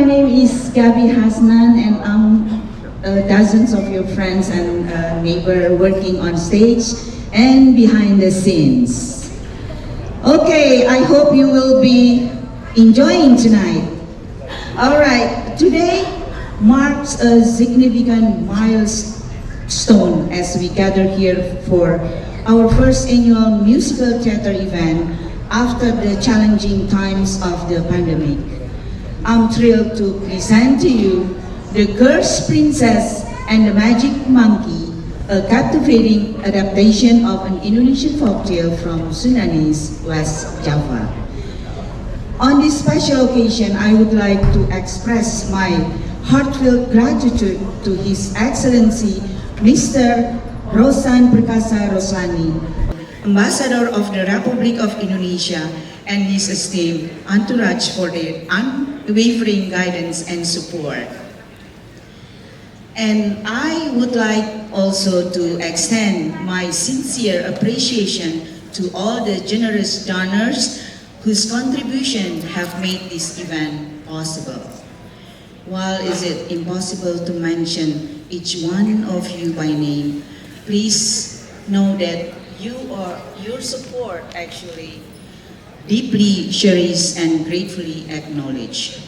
my name is Gabi Hasnan, and I'm dozens of your friends and neighbor working on stage and behind the scenes. Okay, I hope you will be enjoying tonight. Alright, today marks a significant milestone as we gather here for our first annual musical theater event after the challenging times of the pandemic. I'm thrilled to present to you The Cursed Princess and the Magic Monkey, a captivating adaptation of an Indonesian folktale from Sundanese, West Java. On this special occasion, I would like to express my heartfelt gratitude to His Excellency Mr. Rosan Perkasa Roslani, Ambassador of the Republic of Indonesia, and his esteemed entourage for their unwavering guidance and support. And I would like also to extend my sincere appreciation to all the generous donors whose contribution have made this event possible. While is it impossible to mention each one of you by name, please know that your support actually deeply cherished and gratefully acknowledged.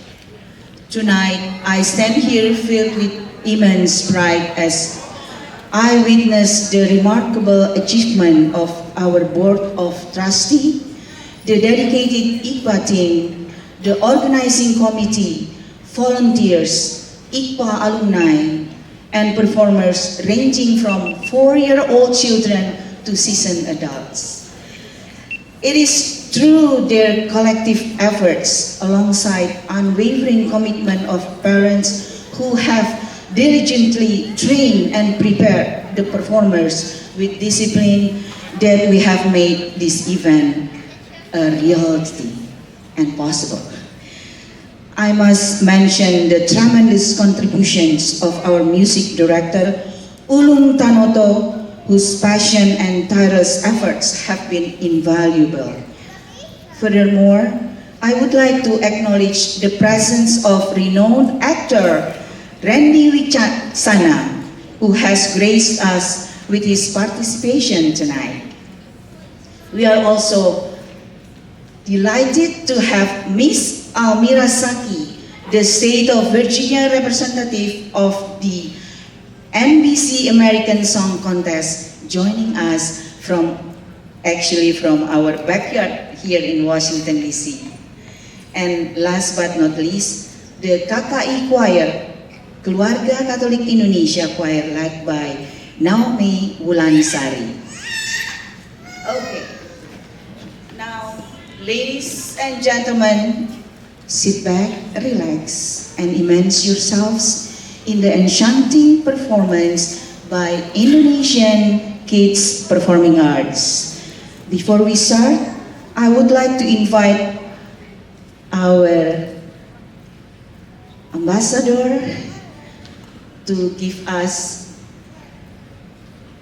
Tonight, I stand here filled with immense pride as I witness the remarkable achievement of our Board of Trustees, the dedicated IKPA team, the organizing committee, volunteers, IKPA alumni, and performers ranging from 4-year-old children to seasoned adults. It is through their collective efforts, alongside unwavering commitment of parents who have diligently trained and prepared the performers with discipline, that we have made this event a reality and possible. I must mention the tremendous contributions of our music director, Ulung Tanoto, whose passion and tireless efforts have been invaluable. Furthermore, I would like to acknowledge the presence of renowned actor Randy Wiccaksana, who has graced us with his participation tonight. We are also delighted to have Miss Almira Saki, the State of Virginia representative of the NBC American Song Contest, joining us from our backyard here in Washington, D.C. And last but not least, the KKI Choir, Keluarga Katolik Indonesia Choir, led by Naomi Wulansari. Okay, now, ladies and gentlemen, sit back, relax, and immerse yourselves in the enchanting performance by Indonesian Kids Performing Arts. Before we start, I would like to invite our ambassador to give us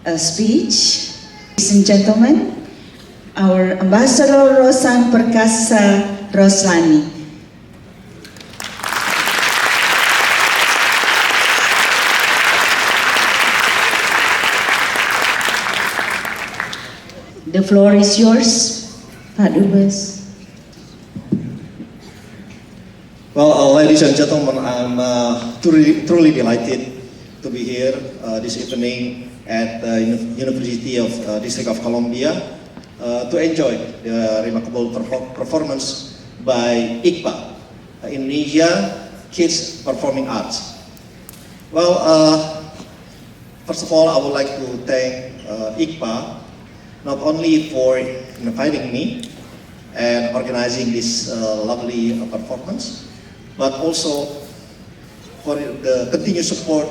a speech. Ladies and gentlemen, our Ambassador Rosan Perkasa Roslani. The floor is yours, Pak Dubes. Well, ladies and gentlemen, I'm truly delighted to be here this evening at the University of District of Columbia to enjoy the remarkable performance by IKPA, Indonesia Kids Performing Arts. Well, first of all, I would like to thank IKPA not only for inviting me and organizing this lovely performance, but also for the continued support,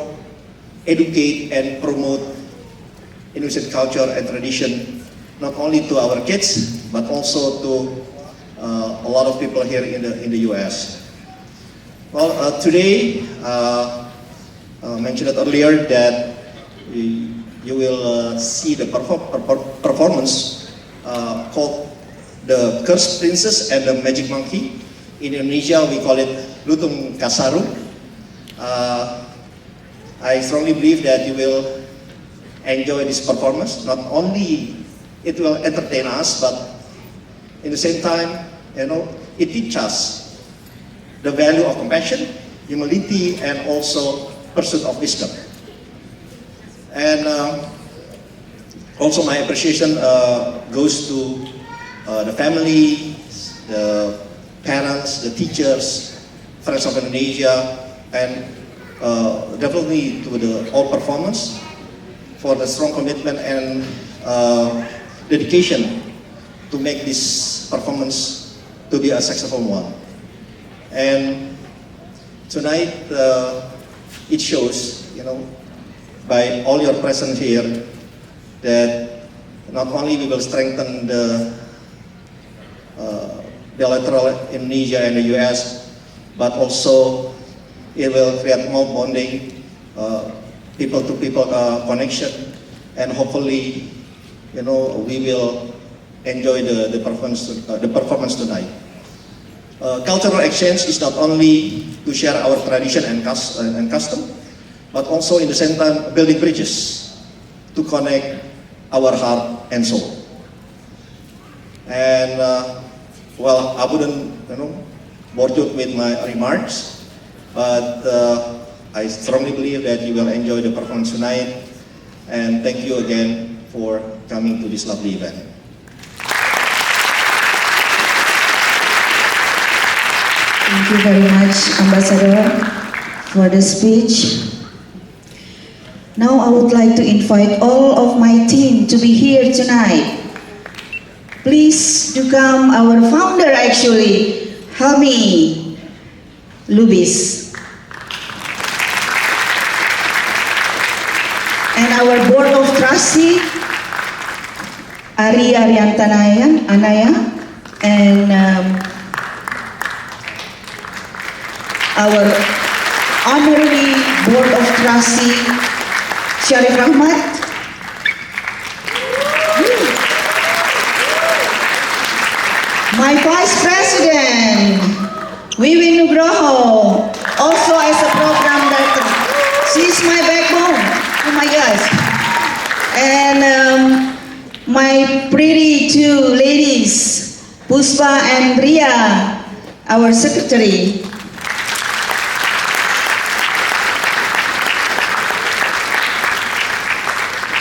educate and promote Indonesian culture and tradition, not only to our kids, but also to a lot of people here in the US. Well, today, mentioned earlier that you will see the performance called The Cursed Princess and the Magic Monkey. In Indonesia, we call it Lutung Kasarung. I strongly believe that you will enjoy this performance. Not only it will entertain us, but in the same time, it teaches us the value of compassion, humility, and also pursuit of wisdom. And also my appreciation goes to the family, the parents, the teachers, Friends of Indonesia, and definitely to the all performers for the strong commitment and dedication to make this performance to be a successful one. And tonight it shows, by all your presence here, that not only we will strengthen the bilateral Indonesia and the US, but also it will create more bonding, people-to-people connection, and hopefully, we will enjoy the performance tonight. Cultural exchange is not only to share our tradition and custom, but also in the same time building bridges to connect our heart and soul. And well, I wouldn't bore you with my remarks, but I strongly believe that you will enjoy the performance tonight. And thank you again for coming to this lovely event. Thank you very much, Ambassador, for the speech. Now I would like to invite all of my team to be here tonight. Please do come, our founder actually, Helmi Lubis. And our board of trustee, Ari Anaya, and our honorary board of trustee, Syarif Rahmat. My vice president, Wiwin Nugroho, also as a program director. She's my backbone. Oh my gosh. And my pretty two ladies, Puspa and Ria, our secretary.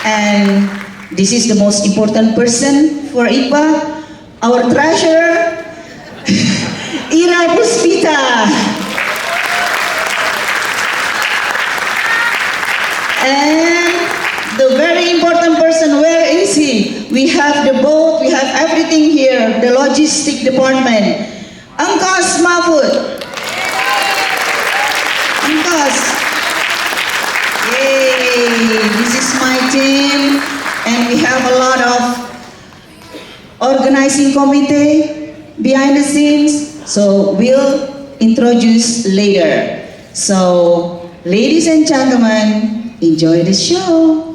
And this is the most important person for IKPA, our treasurer, Ira Puspita. And the very important person, where is he? We have the boat, we have everything here, the logistic department. Angkas Mahfud. Angkas. Yay, this is my team, and we have a lot of organizing committee behind the scenes, so we'll introduce later. So, ladies and gentlemen, enjoy the show.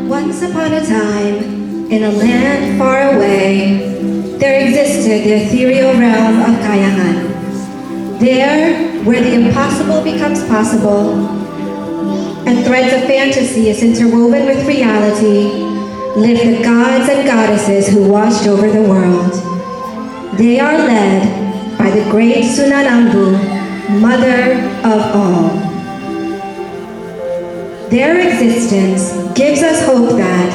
Once upon a time, in a land far away, there existed the ethereal realm of Kayangan. There, where the impossible becomes possible, and threads of fantasy is interwoven with reality, live the gods and goddesses who watched over the world. They are led by the great Sunanambu, mother of all. Their existence gives us hope that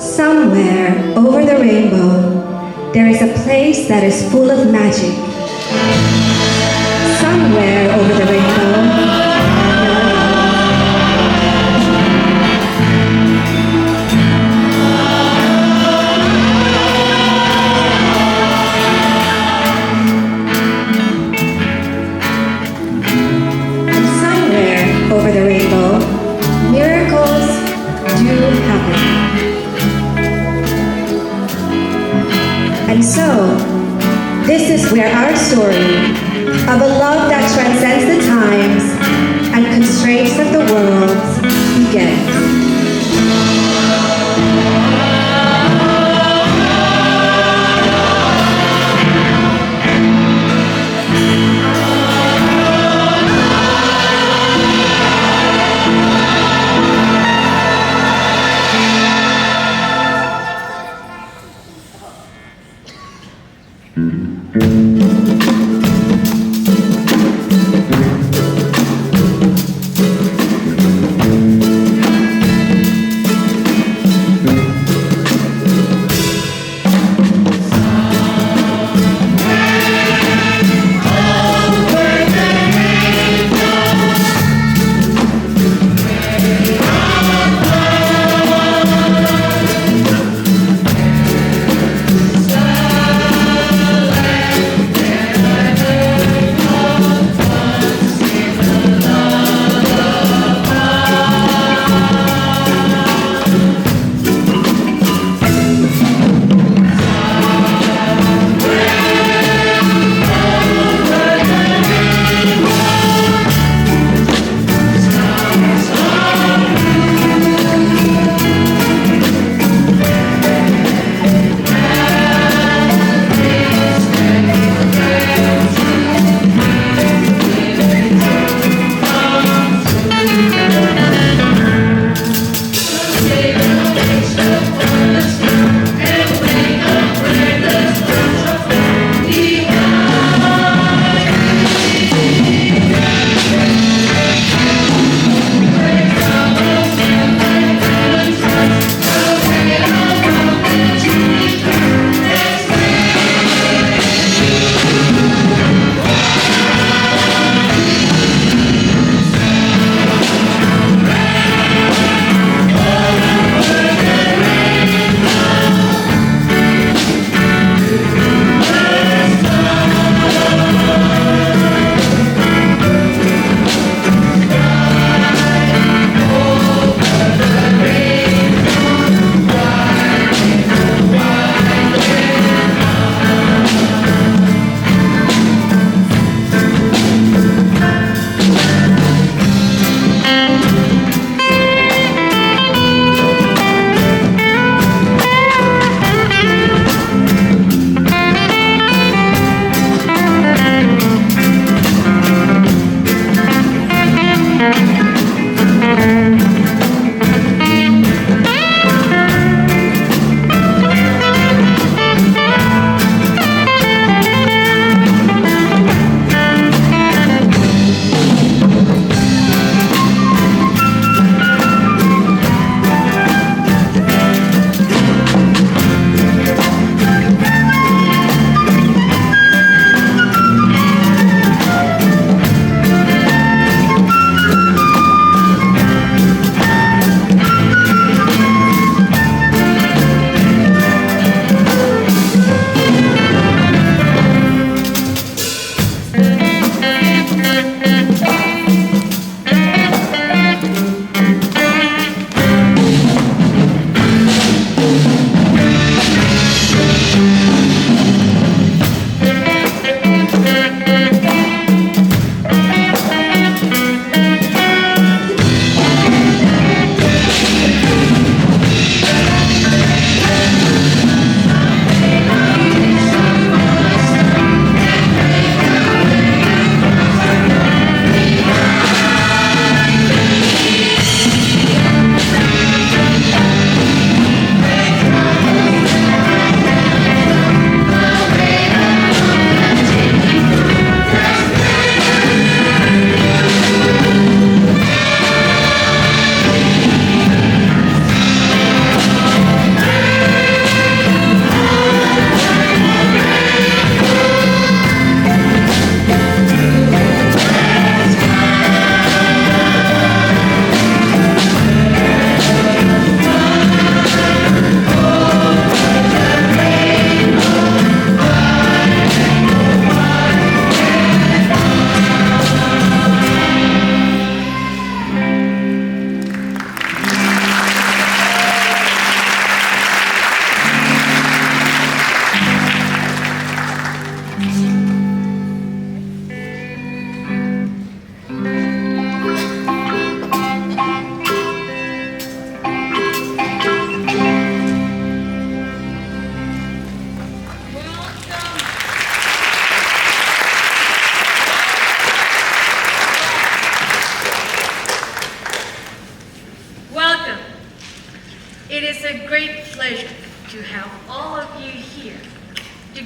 somewhere over the rainbow there is a place that is full of magic. Somewhere over the rainbow so, this is where our story of a love that transcends the times and constraints of the world begins.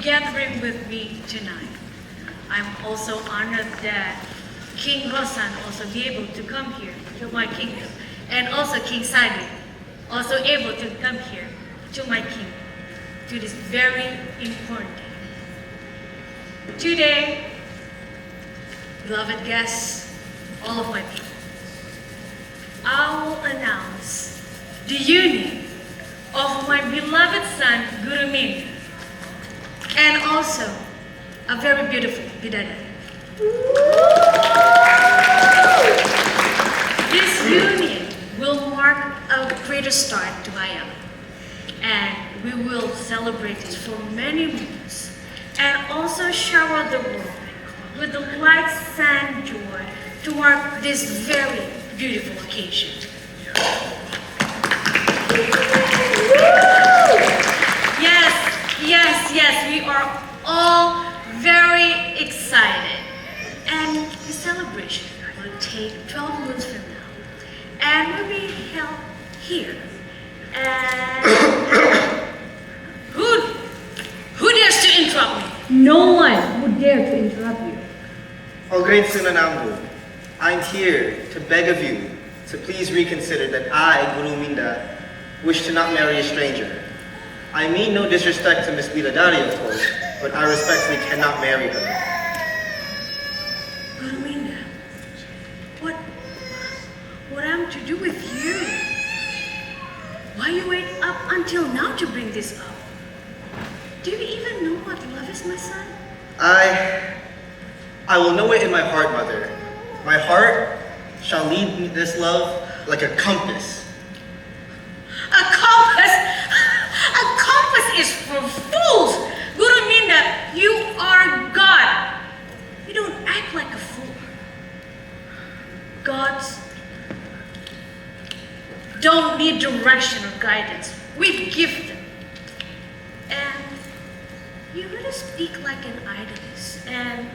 gathering with me tonight. I'm also honored that King Rosan also be able to come here to my kingdom, and also King Sadi also able to come here to my kingdom, to this very important day. Today, beloved guests, all of my people, I will announce the union of my beloved son, Guruminda, and also a very beautiful bidadari. This union will mark a greater start to Hayam, and we will celebrate it for many months, and also shower the world with the light and joy to mark this very beautiful occasion. Yes, we are all very excited. And the celebration will take 12 months from now and will be held here. And who dares to interrupt me? No one would dare to interrupt you. O great Sunanambu, I'm here to beg of you to please reconsider that I, Guruminda, wish to not marry a stranger. I mean no disrespect to Miss Bidadari, of course, but I respectfully cannot marry her. Guruminda, what am I to do with you? Why you wait up until now to bring this up? Do you even know what love is, my son? I will know it in my heart, mother. My heart shall lead me this love like a compass. A compass? A compass is for fools! Guruminda, you are God. You don't act like a fool. Gods don't need direction or guidance. We give them. And you really speak like an idolist. And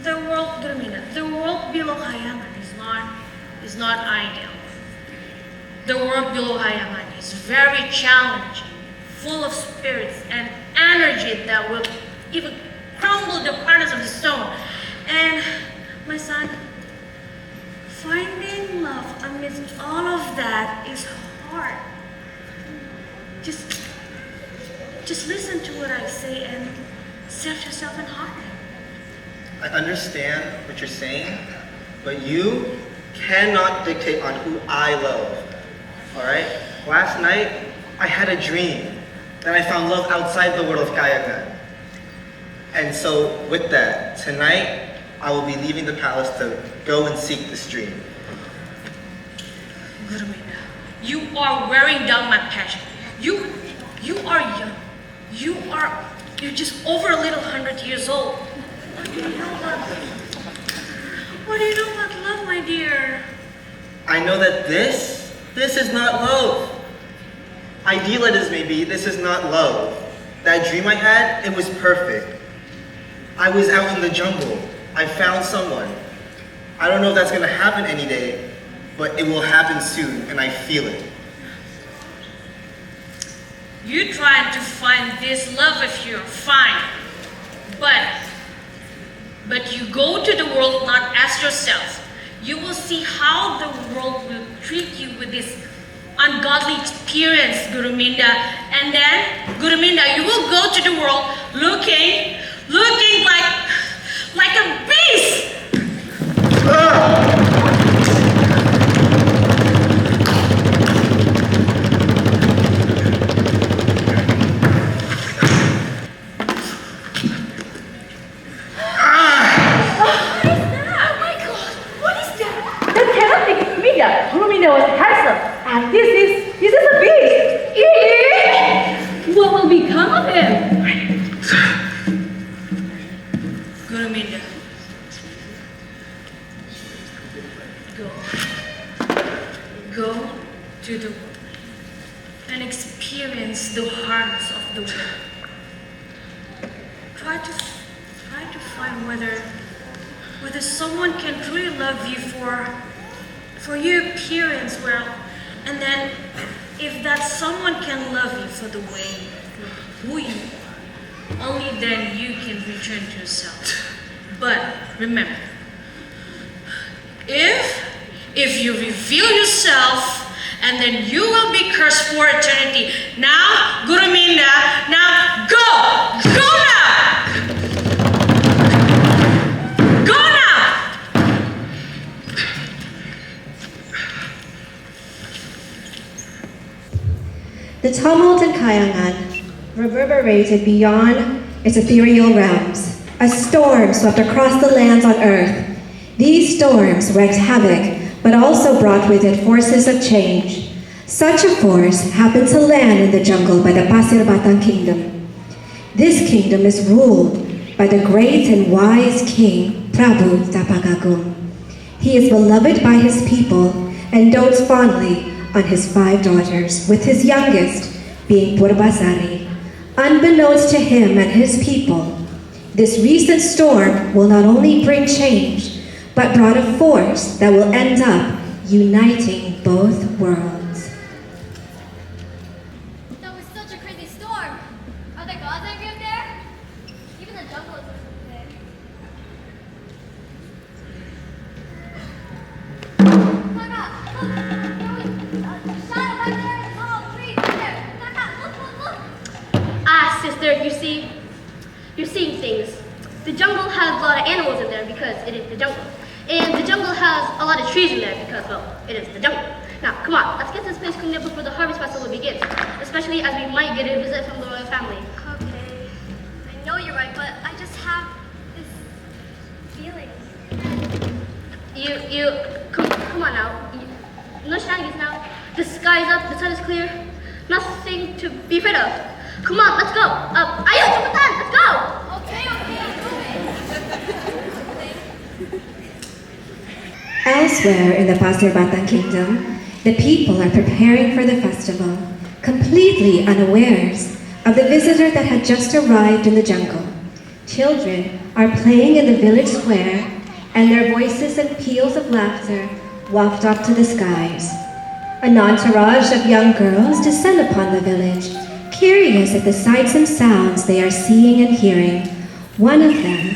the world, Guruminda, the world below Hayaman is not ideal. The world below Hayaman is very challenging, full of spirits and energy that will even crumble the corners of the stone. And my son, finding love amidst all of that is hard. Just listen to what I say and set yourself in harmony. I understand what you're saying, but you cannot dictate on who I love. Alright? Last night, I had a dream that I found love outside the world of Kayagan. And so, with that, tonight, I will be leaving the palace to go and seek this dream. Guruminda, you are wearing down my passion. You are young. You're just over a little 100 years old. What do you know about love, my dear? I know that this is not love. Ideal as may be, this is not love. That dream I had, it was perfect. I was out in the jungle. I found someone. I don't know if that's gonna happen any day, but it will happen soon, and I feel it. You trying to find this love of yours, fine. But you go to the world, not ask yourself. You will see how the world will treat you with this ungodly experience, Guruminda. And then, Guruminda, you will go to the world looking like a beast. Guruminda was handsome, and this is a beast. What will become of him? Guruminda, go to the world and experience the harms of the world. Try to find whether someone can truly love you for your appearance well, and then if that someone can love you for the way who you are, Only then you can return to yourself. But remember, if you reveal yourself, and then you will be cursed for eternity. Now, Guruminda, now go! Go now! Go now! The tumult in Kayangan reverberated beyond its ethereal realms. A storm swept across the lands on earth. These storms wreaked havoc, but also brought with it forces of change. Such a force happened to land in the jungle by the Pasir Batang Kingdom. This kingdom is ruled by the great and wise king, Prabu Tapakagum. He is beloved by his people and dotes fondly on his 5 daughters, with his youngest being Purbasari. Unbeknownst to him and his people, this recent storm will not only bring change, but brought a force that will end up uniting both worlds. That was such a crazy storm. Are the gods angry up there? Even the jungle is there. Kaka, look! There was a shadow back there in the tall tree right there. Kaka, look! Ah, sister, you're seeing things. The jungle has a lot of animals in there because it is the jungle. And the jungle has a lot of trees in there because, well, it is the jungle. Now, come on, let's get this place cleaned up before the harvest festival begins. Especially as we might get a visit from the royal family. Okay. I know you're right, but I just have this feeling. Come on now. No shenanigans now. The sky's up, the sun is clear. Nothing to be afraid of. Come on, let's go. Ayo, cepetan, let's go. Okay, I'm moving. Elsewhere in the Pasir Batang Kingdom, the people are preparing for the festival, completely unawares of the visitor that had just arrived in the jungle. Children are playing in the village square, and their voices and peals of laughter waft up to the skies. An entourage of young girls descend upon the village, curious at the sights and sounds they are seeing and hearing. One of them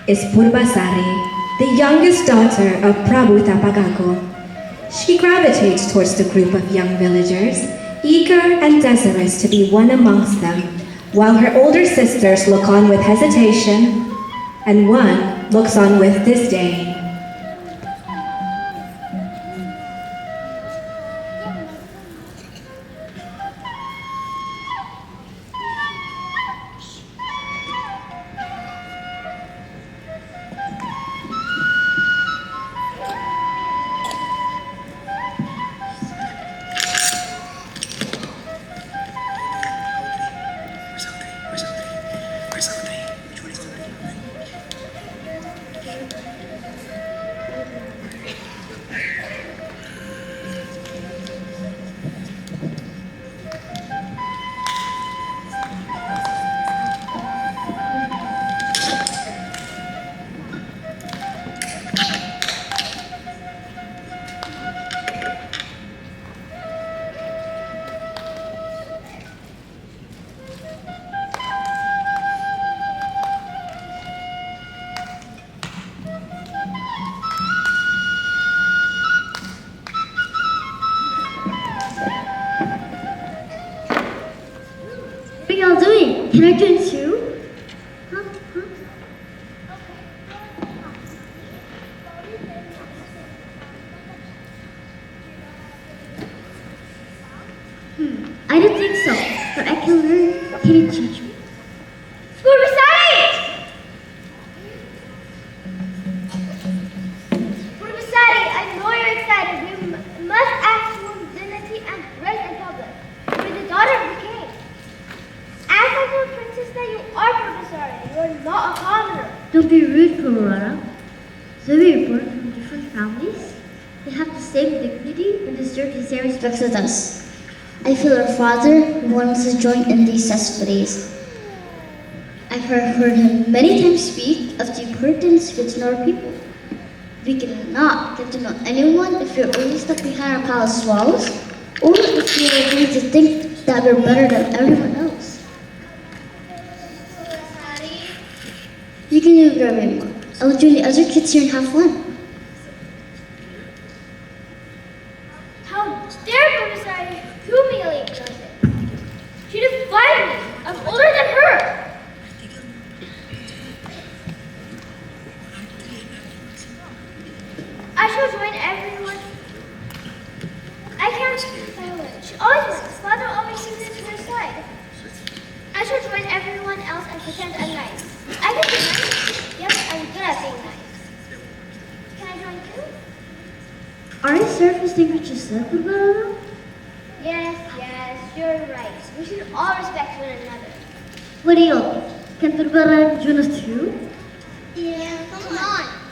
is Purbasari, the youngest daughter of Prabu Tapakagum. She gravitates towards the group of young villagers, eager and desirous to be one amongst them, while her older sisters look on with hesitation, and one looks on with disdain. What are y'all doing? Can I join too? Huh? I don't think so, but I can learn. Can you teach me? Purbasari, I know you're excited. We must ask for dignity and grace in public. You're the daughter of the king. As I told Princess that you are Purbasari, you are not a commoner. Don't be rude, Pururara. Zoe were born from different families. They have the same dignity and deserve the same respect as us. I feel our father wants to join in these festivities. I've heard him many times speak of the importance of our people. We cannot get to know anyone if we're only stuck behind our palace walls, or if we are going to think that we're better than everyone else. can do whatever you want. I will join the other kids here and have fun. How dare Professor humiliate me? She defied me. I'm older than her. I shall join everyone. I can't follow it. She always wins. Father always sees it to her side. I shall join everyone else and pretend I'm nice. I can be nice. Yes, I'm good at being nice. Can I join too? Are you surface thing what you said, Purbarara? Yes, you're right. We should all respect one another. What do you think? Can Purbarara join us too? Yeah, come on.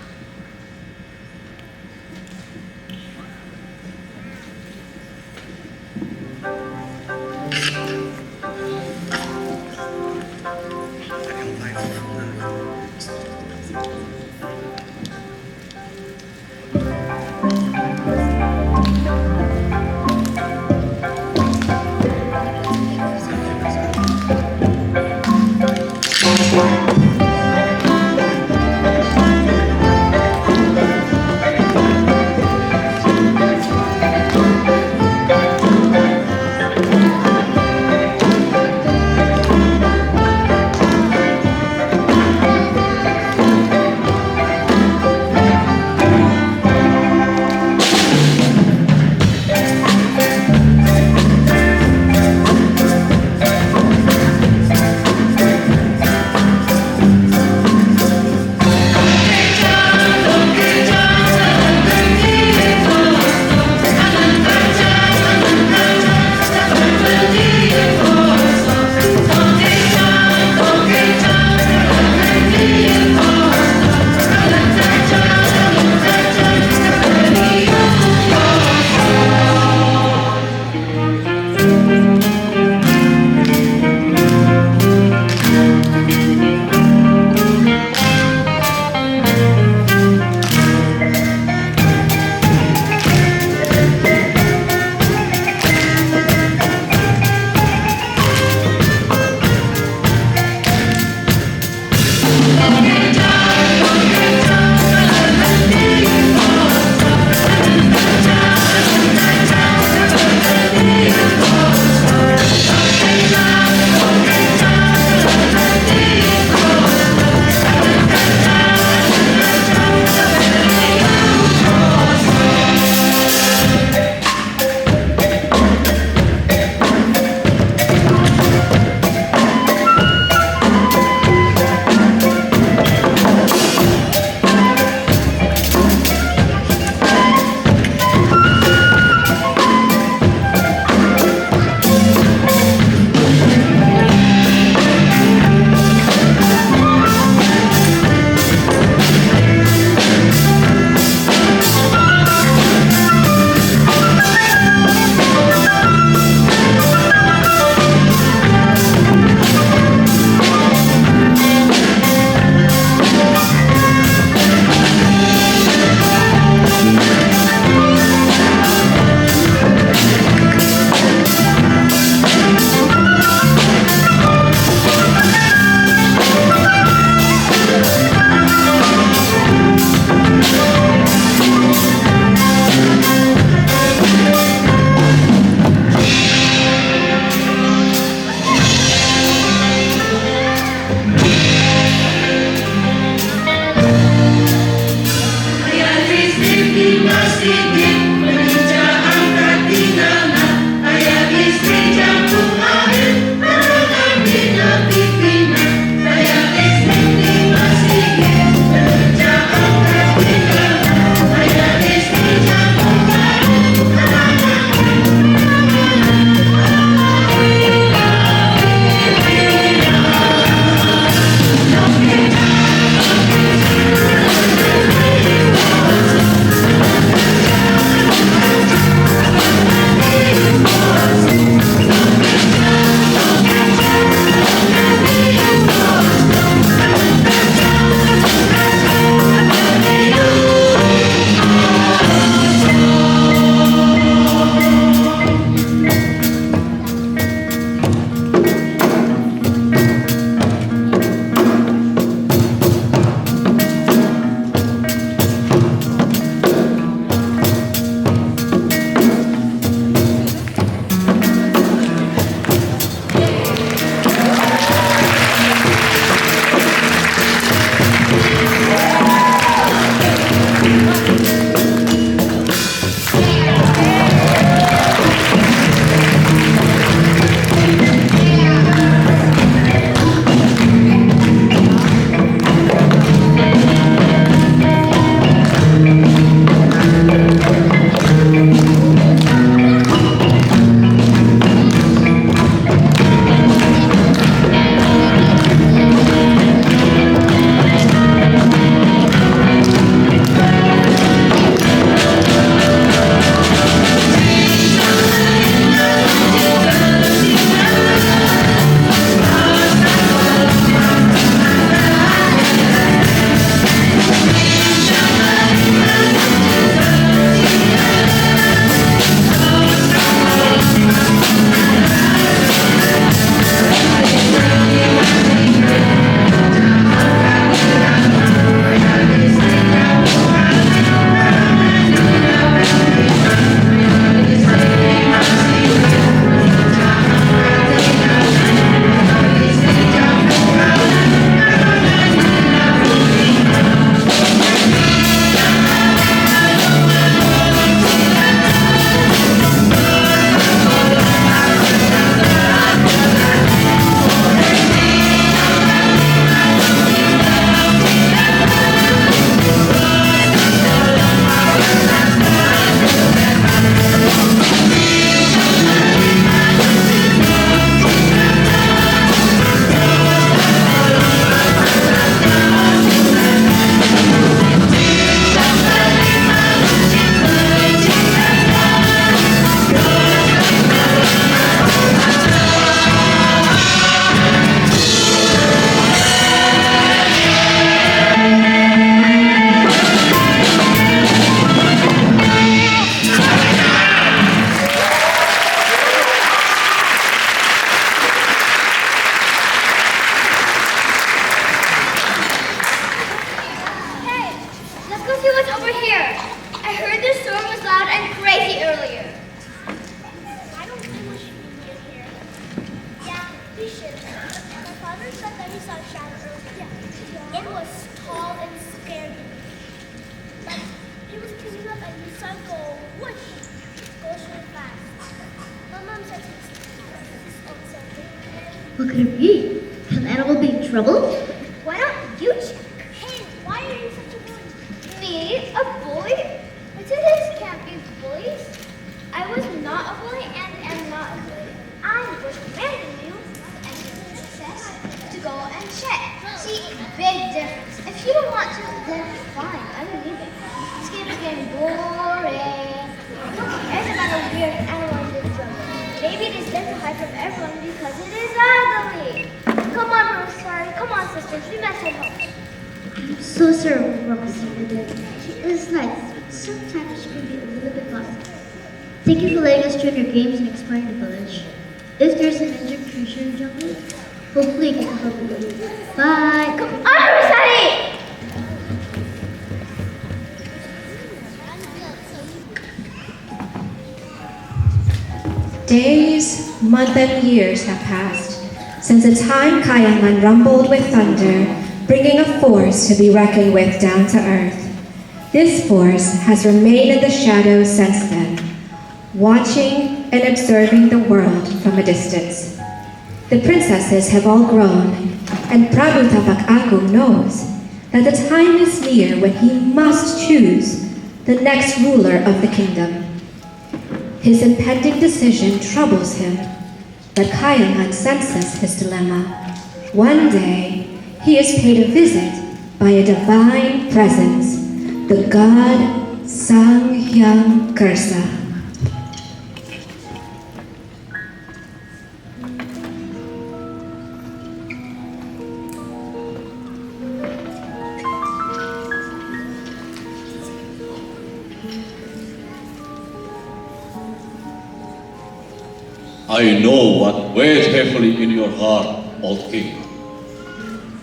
saw a shadow earlier. It was tall and scared me. But he was coming up and we saw it go whoosh. Goes really fast. My mom said he's upset. What could it be? Can an animal be in trouble? Why don't you check? Hey, why are you such a bully? Me? A bully? But today's can't be bullies. I was not a bully and am not a bully. I was commanding you and your princess to go and check. See, big difference. If you don't want to, then fine. I don't need it. This game is getting boring. Who cares about a weird animal in the jungle? Maybe it is meant to hide from everyone because it is ugly. Come on, Rose. Sorry. Come on, sisters. We met at home. I'm so sorry, Rosie. She is nice, but sometimes she can be a little bit bossy. Thank you for letting us join your games and exploring the village. If there's an injured creature in the jungle, hopefully you can help me. Bye. Come on, Rosalie! Days, months, and years have passed since the time Kayangan rumbled with thunder, bringing a force to be reckoned with down to earth. This force has remained in the shadows since then, watching and observing the world from a distance. The princesses have all grown, and Prabu Tapak Agung knows that the time is near when he must choose the next ruler of the kingdom. His impending decision troubles him, but Kayangan senses his dilemma. One day, he is paid a visit by a divine presence, the god Sanghyang Kursa. I know what weighs heavily in your heart, old king.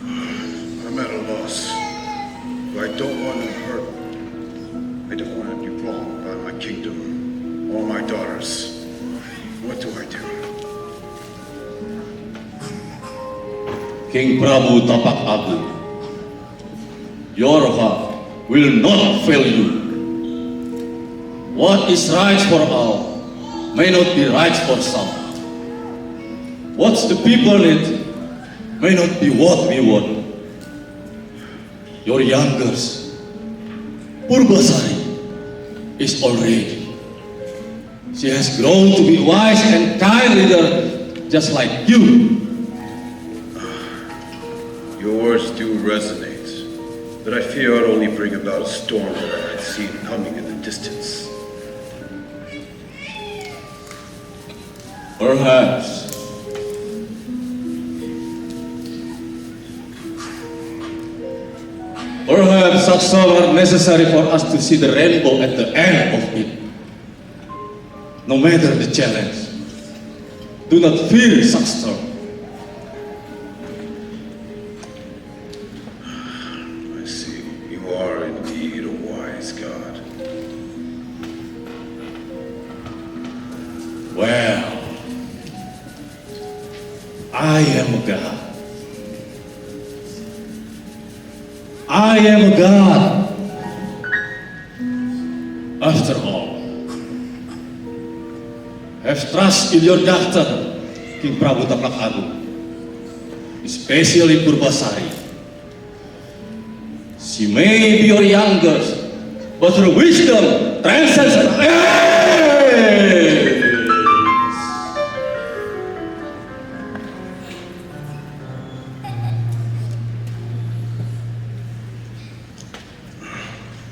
I'm at a loss. I don't want to hurt. I don't want to be wrong about my kingdom or my daughters. What do I do? King Prabu Tapak Agung, your heart will not fail you. What is right for all may not be right for some. What the people need may not be what we want. Your youngest, Purbasari, is already. She has grown to be wise and kind leader, just like you. Your words do resonate, but I fear I'd only bring about a storm that I had seen coming in the distance. Perhaps. Perhaps such storms are necessary for us to see the rainbow at the end of it. No matter the challenge, do not fear such storm. I see. You are indeed a wise God. Well, I am a God. I am a God. After all, have trust in your daughter, King Prabu Tapak Agung, especially Purbasari. She may be your youngest, but her wisdom transcends age.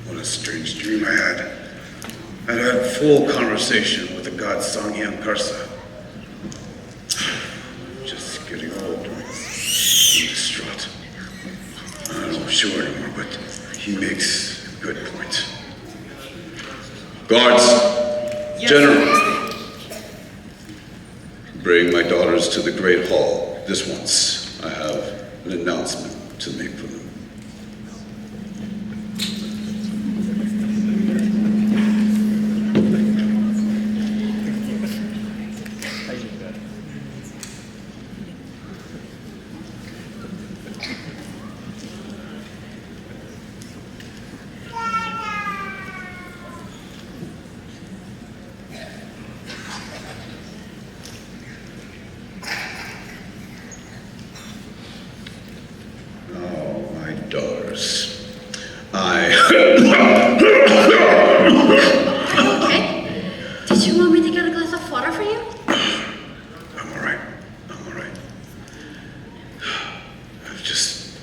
What a strange dream I had. I had full conversation with the god Sanghyang Karsa. Just getting old and distraught. I'm not sure anymore, but he makes a good point. Guards, General, bring my daughters to the Great Hall this once. I have an announcement to make for them. Okay. Did you want me to get a glass of water for you? I'm all right. I'm just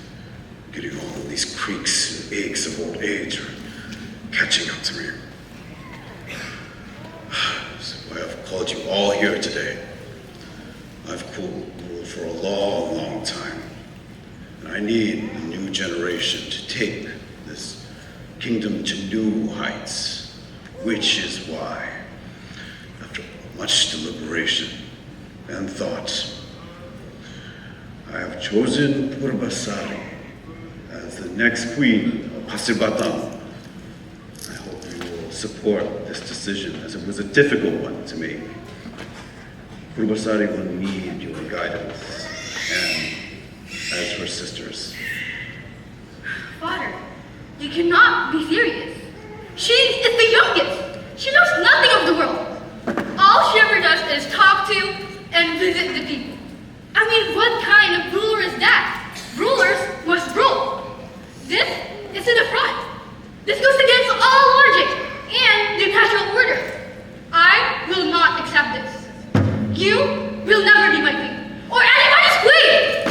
getting all of these creaks and aches of old age are catching up to me. So I have called you all here today. I've ruled for a long, long time. And I need a new generation to take this kingdom to new heights, which is why, after much deliberation and thought, I have chosen Purbasari as the next queen of Pasir Batam. I hope you will support this decision, as it was a difficult one to make. Purbasari will need your guidance, and as her sisters. Father, you cannot be serious. She is the youngest. She knows nothing of the world. All she ever does is talk to and visit the people. I mean, what kind of ruler is that? Rulers must rule. This is an affront. This goes against all logic and the natural order. I will not accept this. You will never be my queen, or anybody's queen!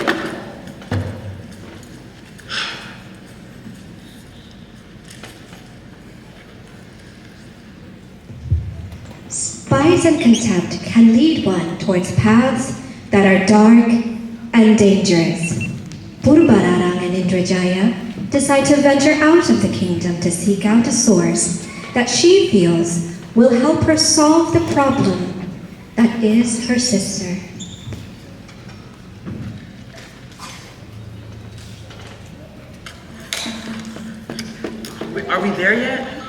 Spies and contempt can lead one towards paths that are dark and dangerous. Purbararang and Indrajaya decide to venture out of the kingdom to seek out a source that she feels will help her solve the problem that is her sister. Wait, are we there yet?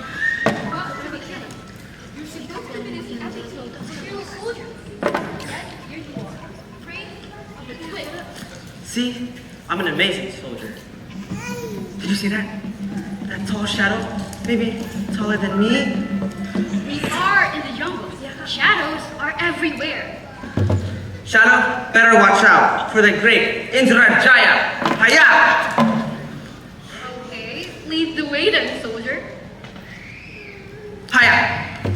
See? I'm an amazing soldier. Did you see that? That tall shadow? Maybe taller than me? We are in the jungle. Shadows are everywhere. Shadow, better watch out for the great Indrajaya. Haya! Okay, lead the way then, soldier. Haya!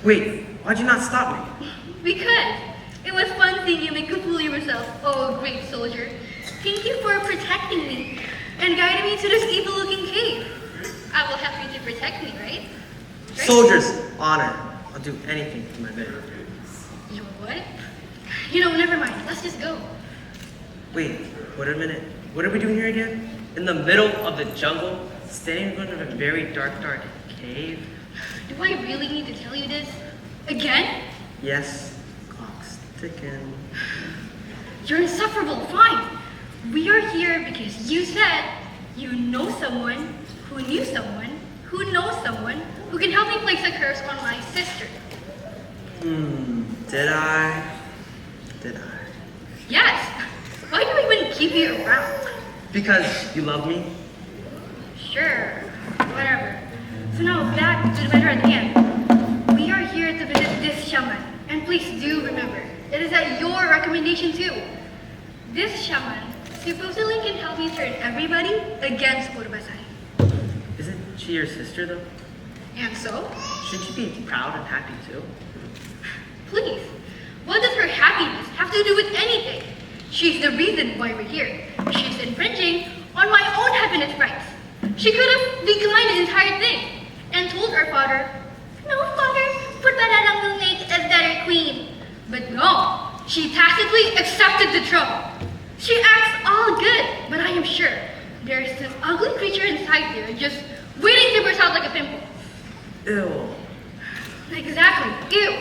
Wait, why'd you not stop me? Because it was fun seeing you make a fool of yourself, oh great soldier. Thank you for protecting me and guiding me to this evil-looking cave. I will help you to protect me, right? Soldier's honor. I'll do anything for my men. You what? You know, never mind. Let's just go. Wait a minute. What are we doing here again? In the middle of the jungle? Standing in front of a very dark cave? Do I really need to tell you this? Again? Yes. Clock's ticking. You're insufferable. Fine. We are here because you said you know someone who knew someone who knows someone who can help me place a curse on my sister. Did I? Yes. Why do you even keep you around? Because you love me? Sure. Whatever. So now back to the matter at hand. We are here to visit this shaman. And please do remember, it is at your recommendation too. This shaman supposedly can help me turn everybody against Purbasari. Isn't she your sister though? And so? Should she be proud and happy too? Please, what does her happiness have to do with anything? She's the reason why we're here. She's infringing on my own happiness rights. She could have declined the entire thing and told our father, "No, father, Purbararang will make a better queen." But no, she tacitly accepted the throne. She acts all good, but I am sure there's this ugly creature inside there just waiting to burst out like a pimple. Ew. Exactly, ew.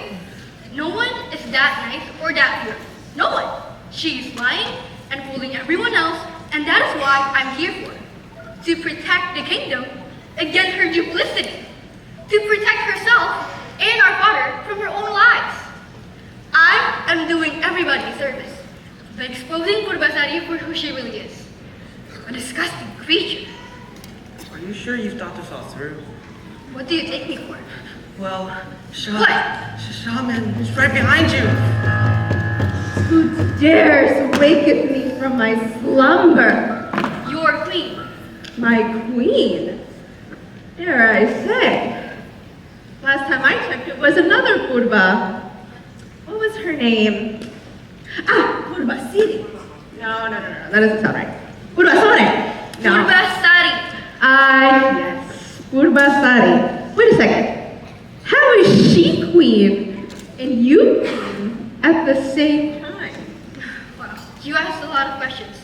No one is that nice or that pure. No one. She's lying and fooling everyone else, and that is why I'm here for. To protect the kingdom against her duplicity. To protect herself and our father from her own lies. I am doing everybody a service by exposing Purbasari for who she really is. A disgusting creature. Are you sure you've thought this all through? What do you take me for? Well, What? Shaman is right behind you. Who dares waken me from my slumber? Your queen. My queen? Dare I say? Last time I checked, it was another Purba. What was her name? Purba Siri. No, that doesn't sound right. Purba Sore. No. Purbasari. Yes, Purba Sari. Wait a second. How is she queen and you queen at the same time? Wow, you asked a lot of questions.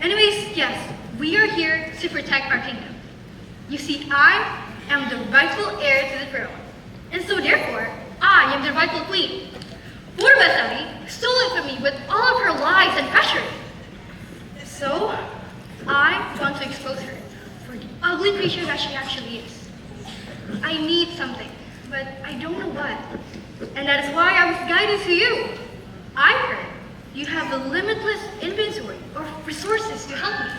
Anyways, yes, we are here to protect our kingdom. You see, I am the rightful heir to the throne. And so therefore, I am the rightful queen. Purbasari stole it from me with all of her lies and pressure. So, I want to expose her for the ugly creature that she actually is. I need something, but I don't know what. And that is why I was guided to you. I heard you have a limitless inventory of resources to help me.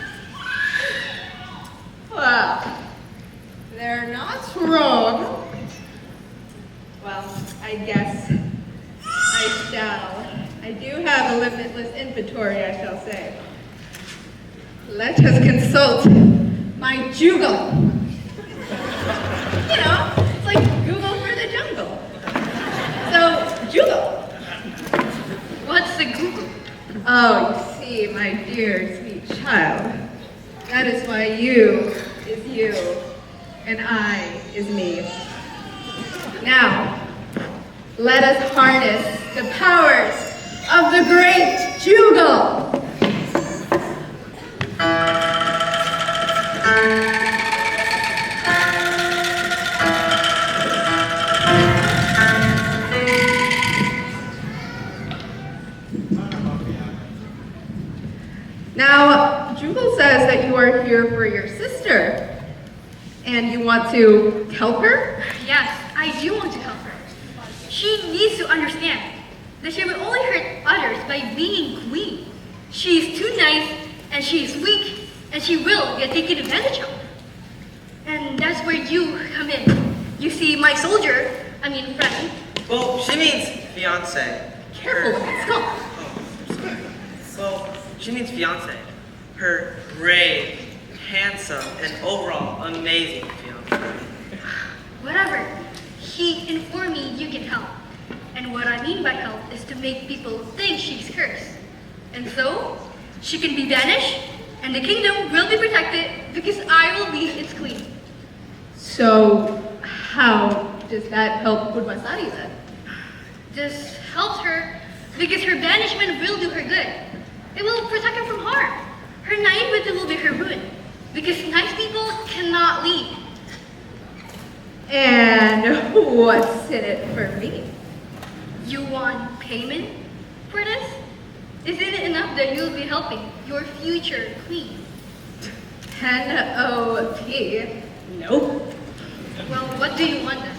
Well, they're not wrong. Well, I guess I shall. I do have a limitless inventory, I shall say. Let us consult my Jugal. You know, it's like Google for the jungle. So, Jugal. What's the Google? Oh, you see, my dear sweet child, that is why you is you, and I is me. Now, let us harness the powers of the great Jugal. Now, Jugal says that you are here for your sister, and you want to help her? Yes, I do want to help her. She needs to understand that she will only hurt others by being queen. She is too nice, and she is weak, and she will get taken advantage of. And that's where you come in. You see, my soldier, friend. Well, she means fiance. Careful with that skull. Well, she means fiance. Her brave, handsome, and overall amazing fiance. Whatever. He informed me you can help. And what I mean by help is to make people think she's cursed. And so, she can be banished, and the kingdom will be protected because I will be its queen. So, how does that help Purvasari then? This helps her because her banishment will do her good. It will protect her from harm. Her naivety will be her ruin because nice people cannot lead. And what's in it for me? You want payment for this? Isn't it enough that you'll be helping your future queen? 10 OP. Nope. Well, what do you want then?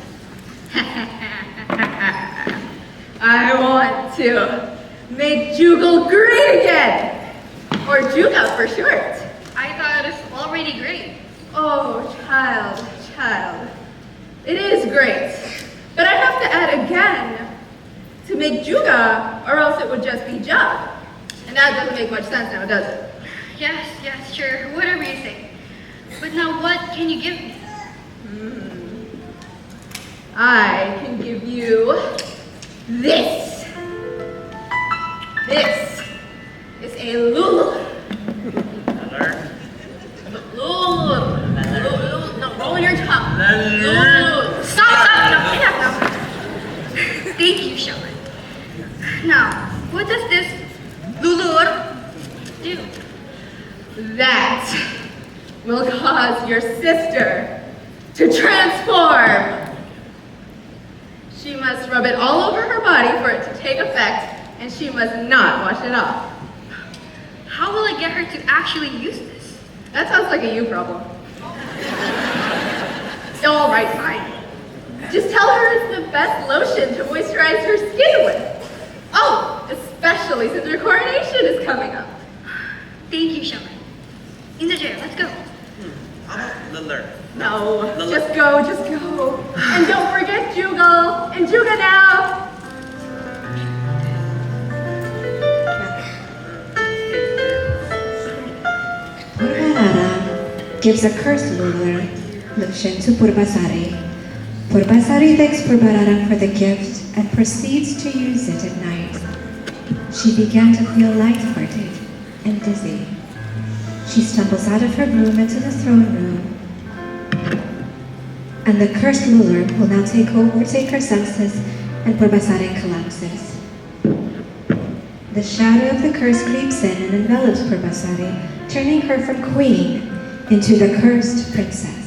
I want to make Jugal great again! Or Juga for short. I thought it was already great. Oh, child. It is great. But I have to add again to make Juga, or else it would just be Jug. And that doesn't make much sense now, does it? Yes, sure, whatever you say. But now what can you give me? I can give you this. This is a Lulu. Lulu. No, roll your tongue. Lulu. Stop, no, enough now. Thank you, Shaman. Now, what does this Lulur do? That will cause your sister to transform. She must rub it all over her body for it to take effect, and she must not wash it off. How will I get her to actually use this? That sounds like a you problem. All right, fine. Just tell her it's the best lotion to moisturize her skin with. Oh, especially since her coronation is coming up. Thank you, Shaman. In the chair, let's go. How about Liller? No, just go. And don't forget Jugal. And Juga now. Purbarara gives a cursed ruler, Lukshin, to Purbasari. Purbasari thanks Purbararang for the gift and proceeds to use it at night. She began to feel lighthearted and dizzy. She stumbles out of her room into the throne room, and the cursed ruler will now take her senses, and Purbasari collapses. The shadow of the curse creeps in and envelops Purbasari, turning her from queen into the cursed princess.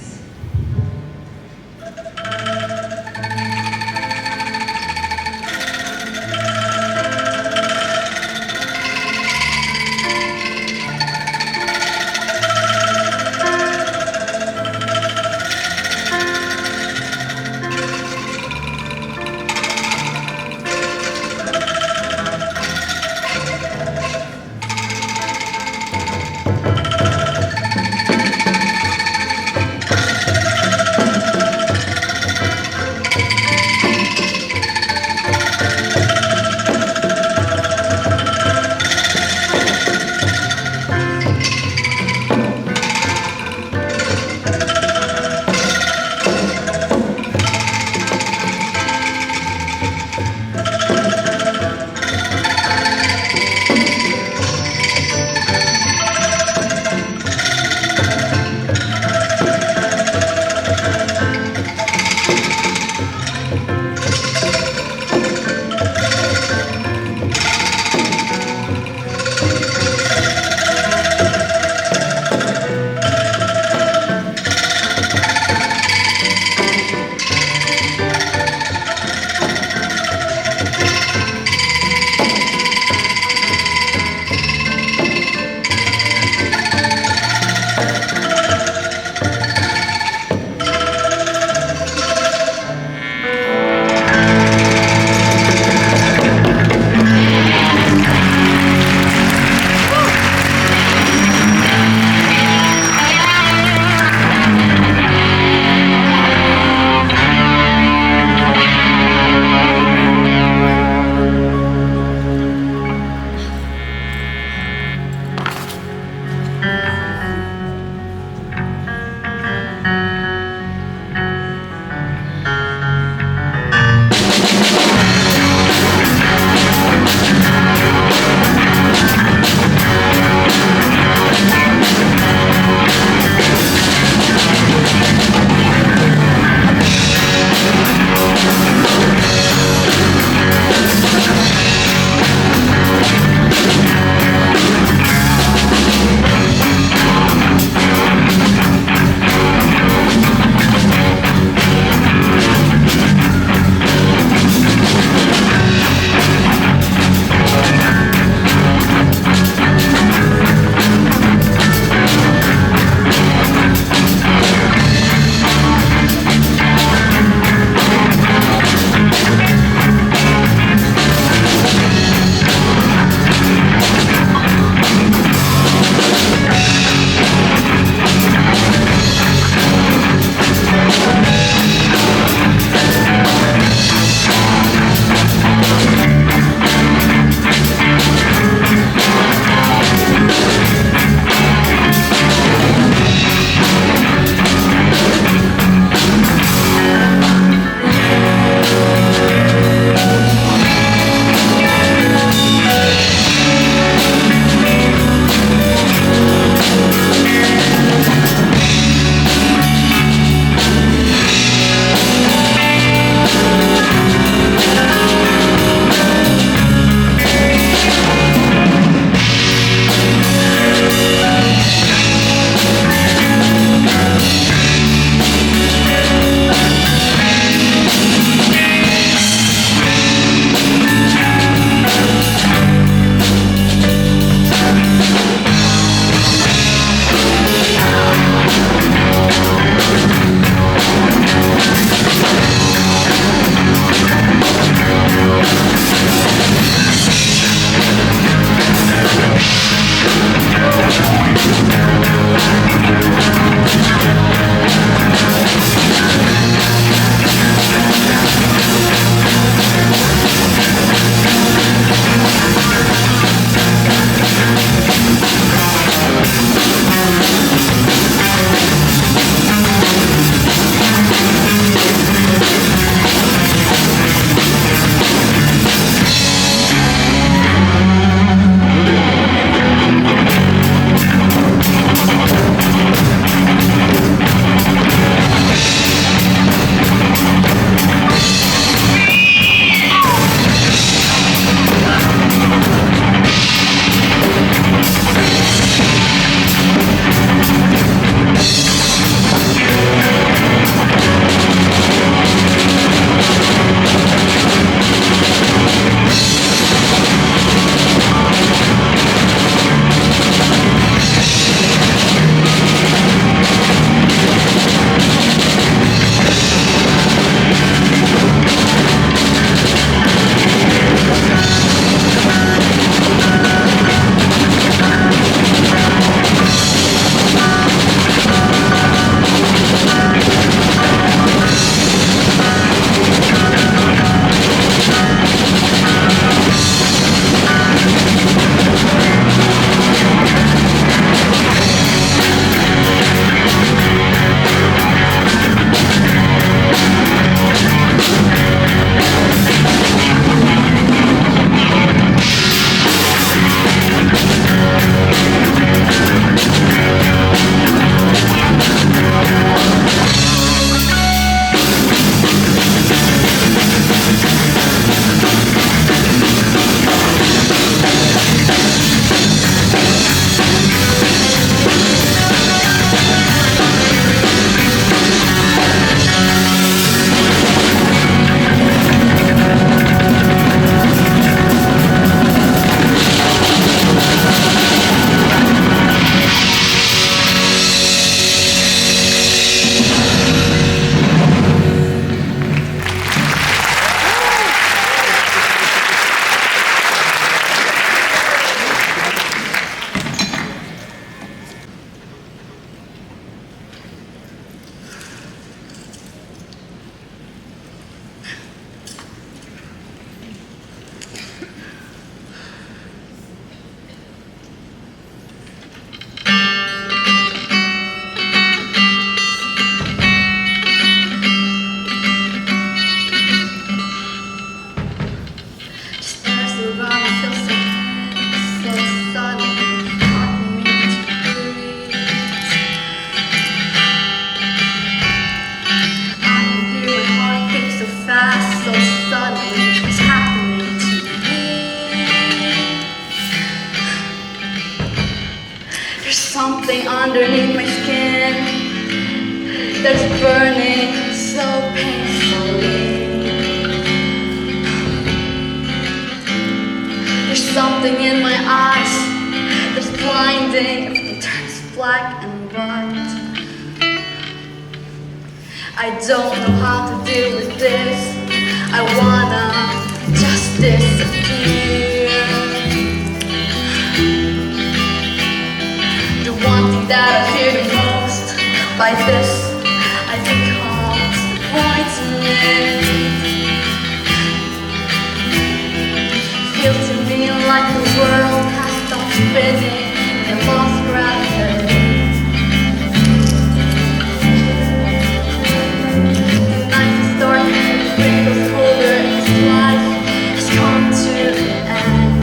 There's something underneath my skin that's burning so painfully. There's something in my eyes that's blinding. It turns black and white. I don't know how to deal with this. I wanna just disappear. The one thing that I fear the most by this, I become disappointment. Feels to me like the world has stopped spinning and lost gravity. The night is dark and the wind is colder and this life has come to an end.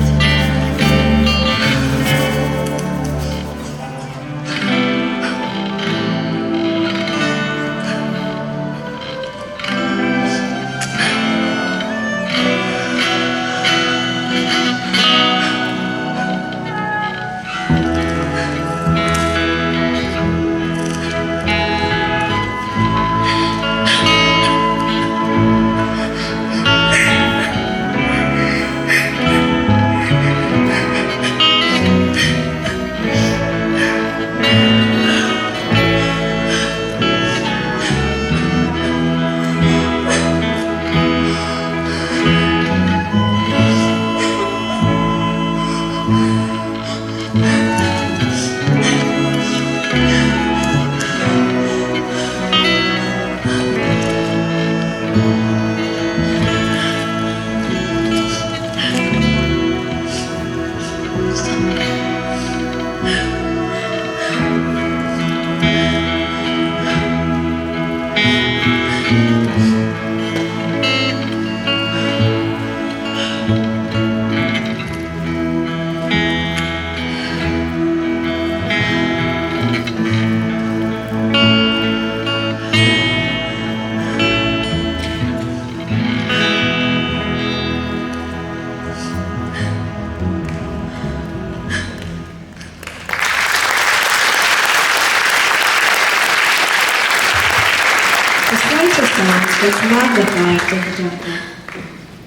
Was magnified in the jungle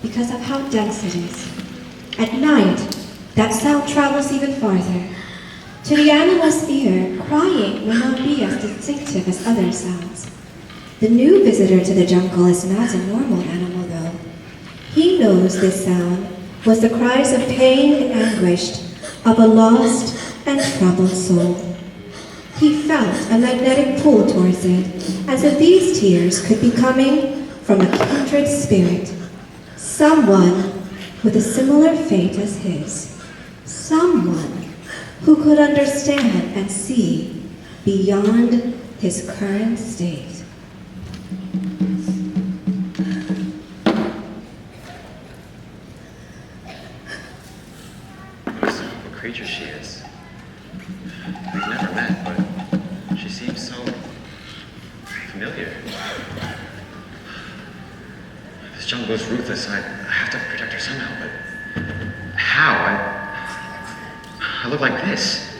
because of how dense it is. At night, that sound travels even farther. To the animal's ear, crying may not be as distinctive as other sounds. The new visitor to the jungle is not a normal animal though. He knows this sound was the cries of pain and anguish of a lost and troubled soul. He felt a magnetic pull towards it, as if these tears could be coming from a kindred spirit, someone with a similar fate as his, someone who could understand and see beyond his current state. What a creature she is. We've never met, but she seems so familiar. This jungle is ruthless. I have to protect her somehow, but how? I look like this.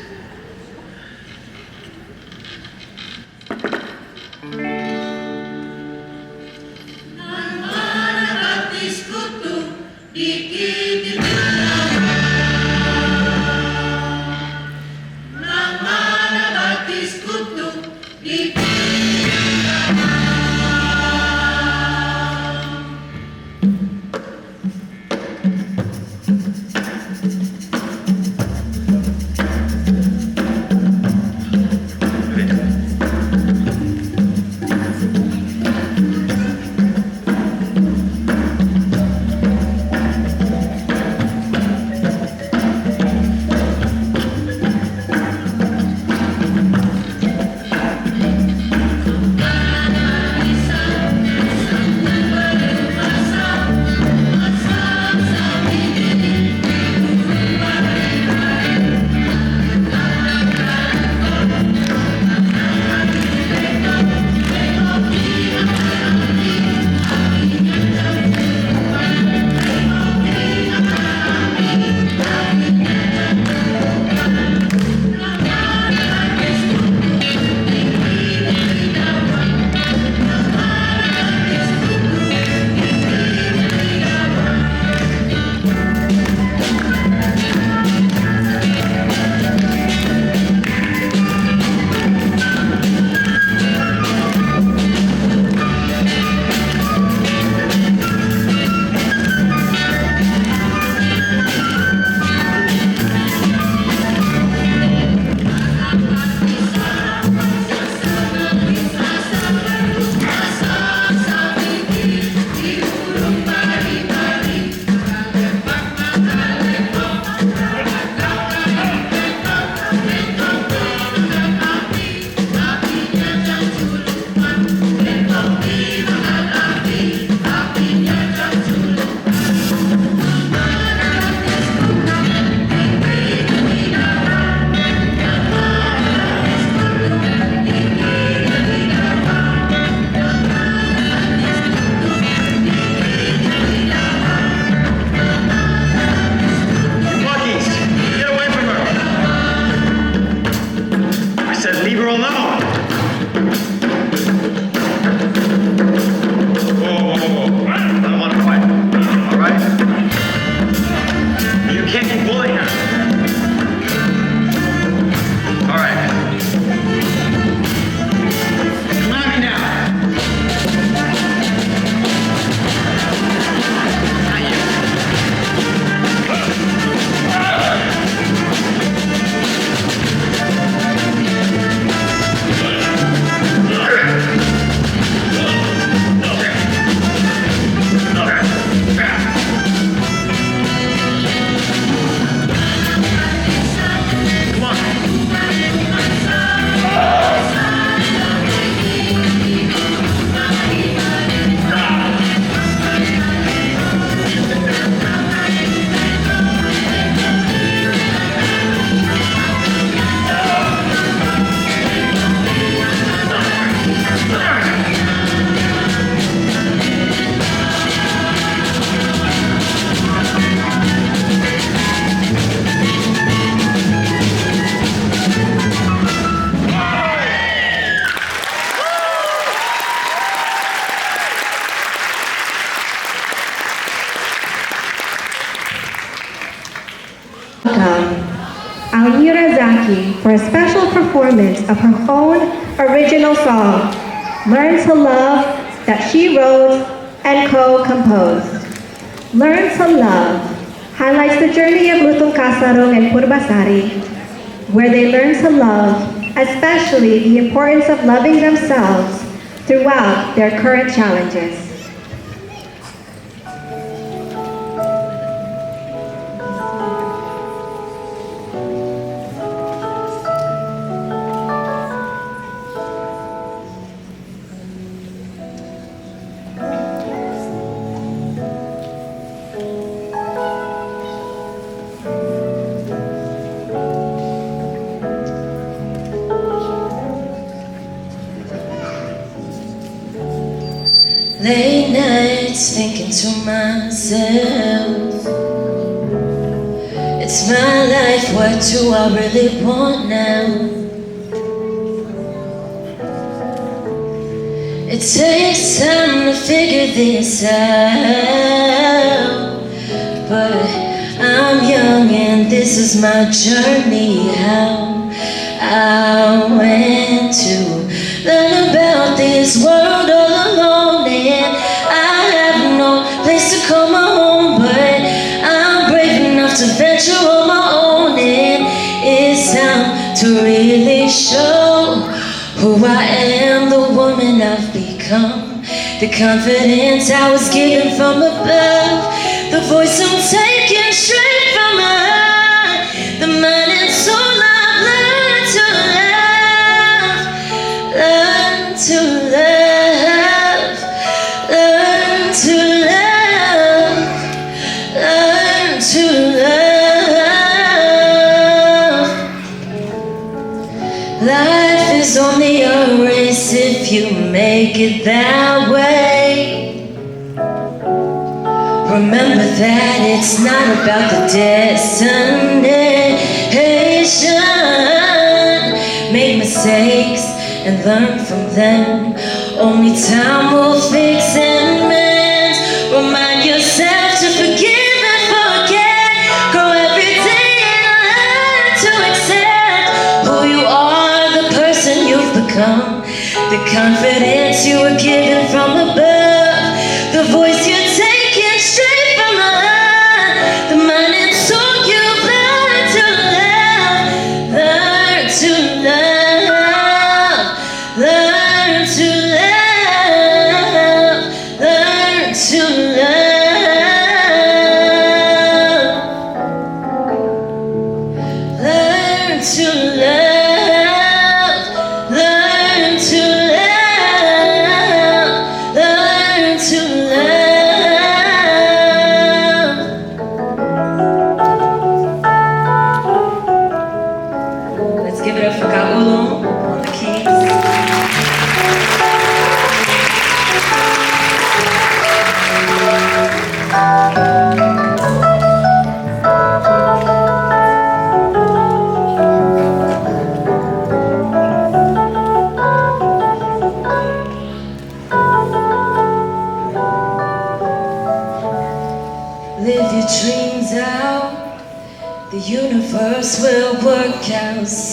her alone. Whoa. I don't want to fight. All right? You can't keep bullying her. All right. Come at me now. Not you. For a special performance of her own original song, Learn to Love, that she wrote and co-composed. Learn to Love highlights the journey of Lutung Kasarung and Purbasari, where they learn to love, especially the importance of loving themselves throughout their current challenges. Late nights thinking to myself, it's my life, what do I really want now? It takes time to figure this out, but I'm young and this is my journey. How I went to learn about this world all alone, and I have no place to call my home, but I'm brave enough to venture on my own, and it's time to really show who I am, the woman I've become, the confidence I was given from above, the voice I'm taking straight from my heart, the mind and soul I've learned to love, learn to love, learn to love, learn to love. Life is only a race if you make it that way. Remember that it's not about the destination. Make mistakes and learn from them. Only time will fix and mend. Remind yourself to forgive and forget. Grow every day and learn to accept who you are, the person you've become, the confidence you were given from above, the voice you're taking straight from the heart, the mind and soul you've learned to love, learn to love, learn to love, learn to love, learn to love, learn to love, learn to love. Let's give it up for Kaulong on the keys.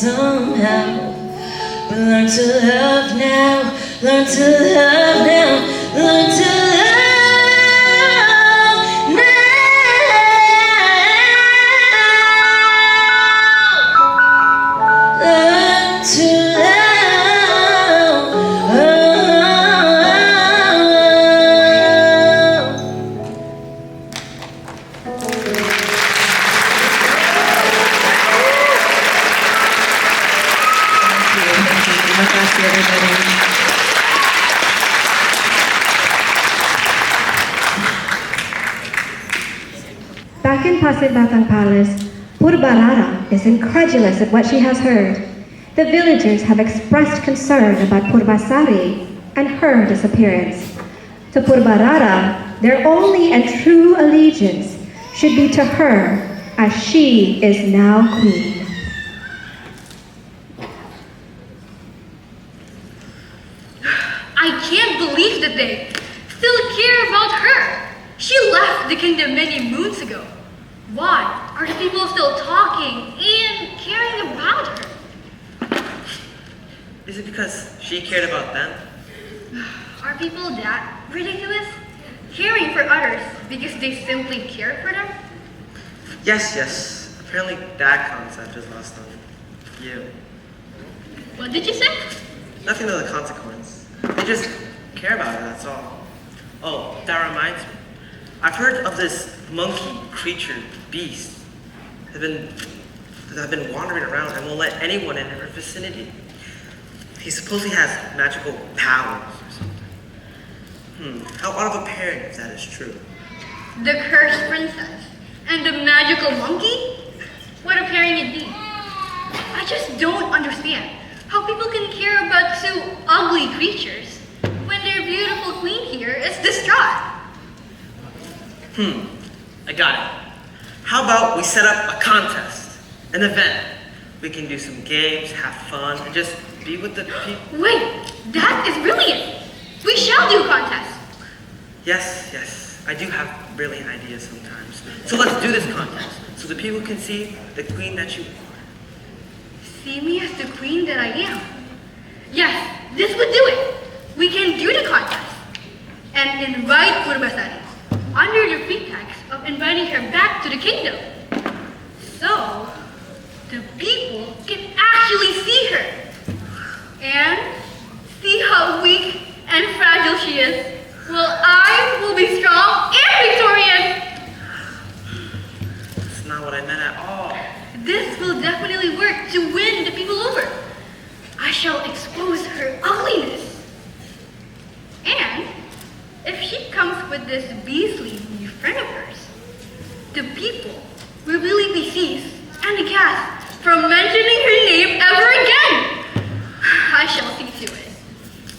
somehow. But learn to love now, learn to love now, learn to love now. Learn to love. Terima kasih everybody. Back in Pasir Batang Palace, Purbarara is incredulous at what she has heard. The villagers have expressed concern about Purbasari and her disappearance. To Purbarara, their only and true allegiance should be to her, as she is now queen. I can't believe that they still care about her. She left the kingdom many moons ago. Why are the people still talking and caring about her? Is it because she cared about them? Are people that ridiculous? Caring for others because they simply care for them? Yes. Apparently that concept is lost on you. What did you say? Nothing of the consequence. They just care about her, that's all. Oh, that reminds me. I've heard of this monkey creature beast that have been wandering around and won't let anyone in her vicinity. He supposedly has magical powers or something. How odd of a pairing if that is true. The cursed princess and the magical monkey? What a pairing indeed. I just don't understand how people can care about two ugly creatures when their beautiful queen here is distraught. I got it. How about we set up a contest, an event? We can do some games, have fun, and just be with the people. Wait, that is brilliant. We shall do a contest. Yes. I do have brilliant ideas sometimes. So let's do this contest, so the people can see the queen that you are. See me as the queen that I am. Yes, this would do it. We can do the contest and invite Purbasari under the pretext of inviting her back to the kingdom. So, the people can actually see her and see how weak and fragile she is, while I will be strong and victorious. That's not what I meant at all. This will definitely work to win the people over. I shall expose her ugliness. And if she comes with this beastly new friend of hers, the people will really be seized and aghast from mentioning her name ever again. I shall see to it.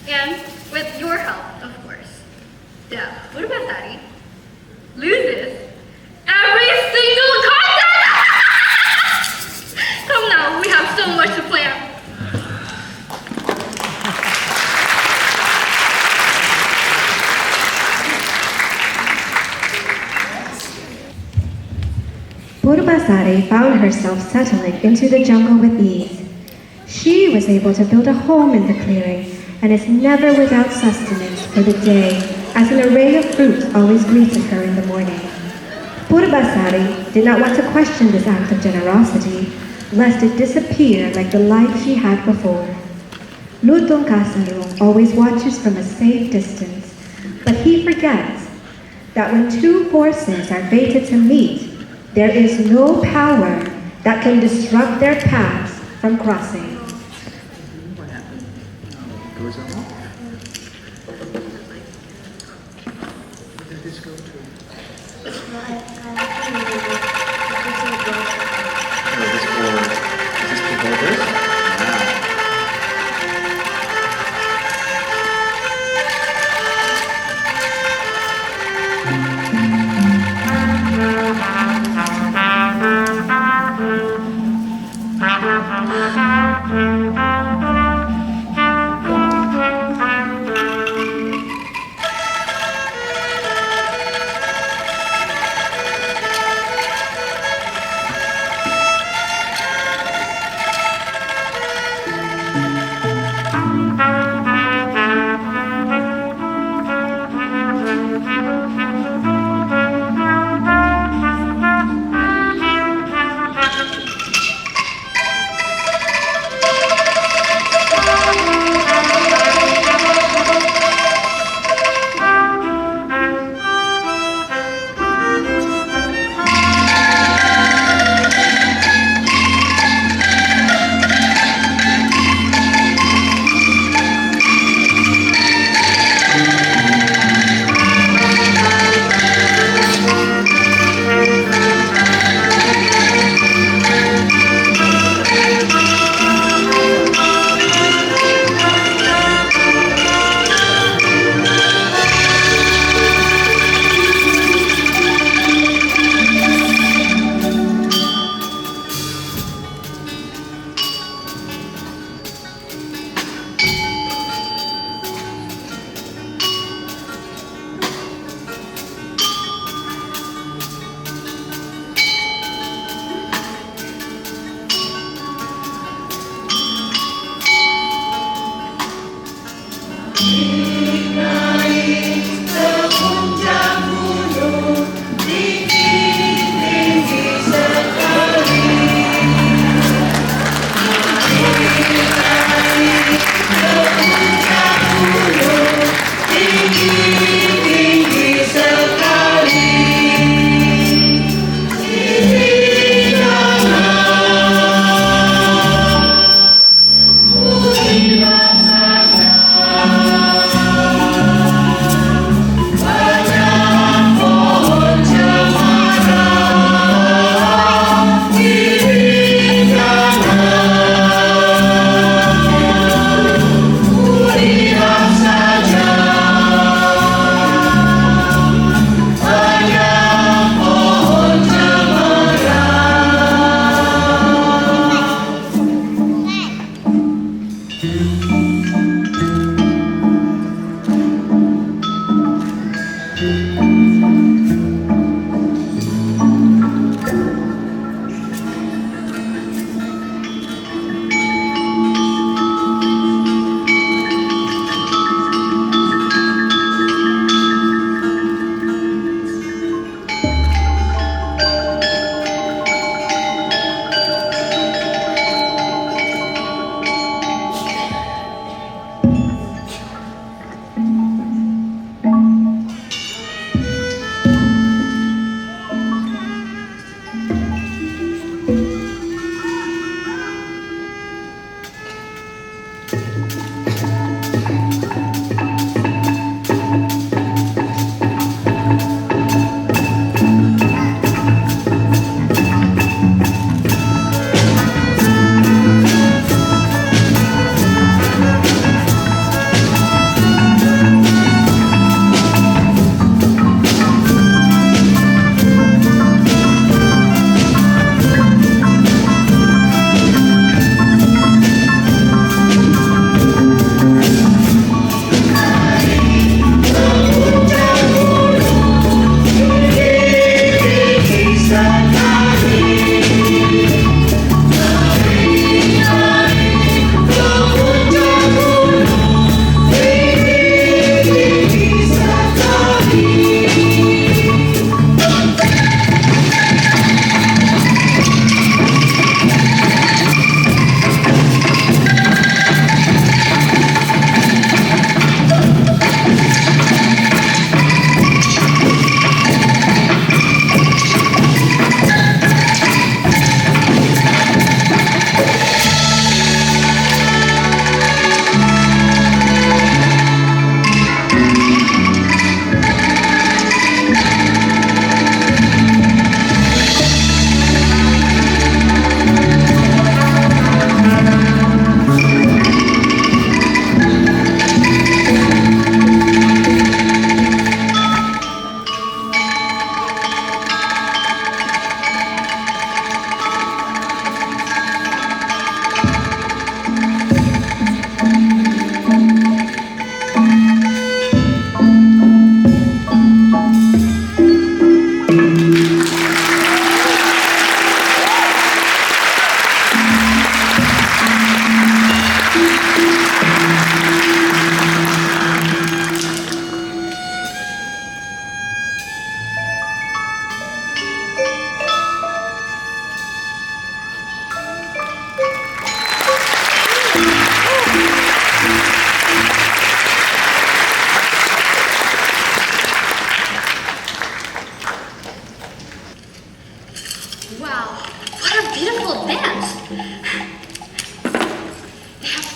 And with your help, of course, that Purbasari loses every single contest! Come now, we have so much to plan. Purbasari found herself settling into the jungle with ease. She was able to build a home in the clearing and is never without sustenance for the day, as an array of fruit always greeted her in the morning. Purbasari did not want to question this act of generosity, lest it disappear like the life she had before. Lutung Kasarung always watches from a safe distance, but he forgets that when two forces are fated to meet, there is no power that can disrupt their paths from crossing. What happened? Goes on. Where did this go to? Is this for boulders? Wow.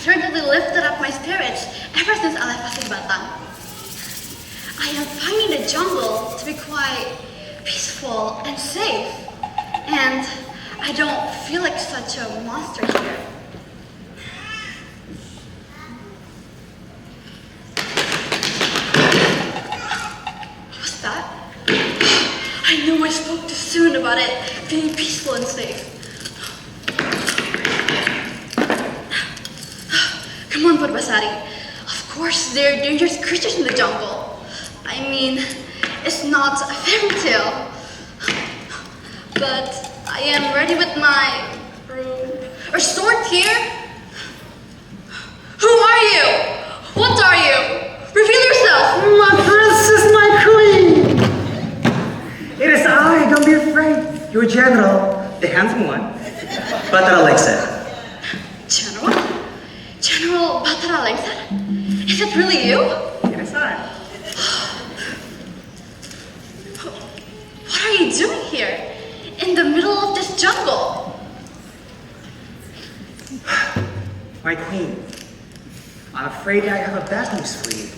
certainly lifted up my spirits ever since I left Pasir Batang. I am finding the jungle to be quite peaceful and safe, and I don't feel like such a monster here. What was that? I knew I spoke too soon about it being peaceful and safe. Come on, Purbasari. Of course, there are dangerous creatures in the jungle. I mean, it's not a fairy tale. But I am ready with my broom or sword here. Who are you? What are you? Reveal yourself. My princess, my queen. It is I, don't be afraid. Your general, the handsome one, Batara Lengser. General? General Batara Lengser? Is it really you? It is I. What are you doing here? In the middle of this jungle? My queen, I'm afraid I have a bad news for you.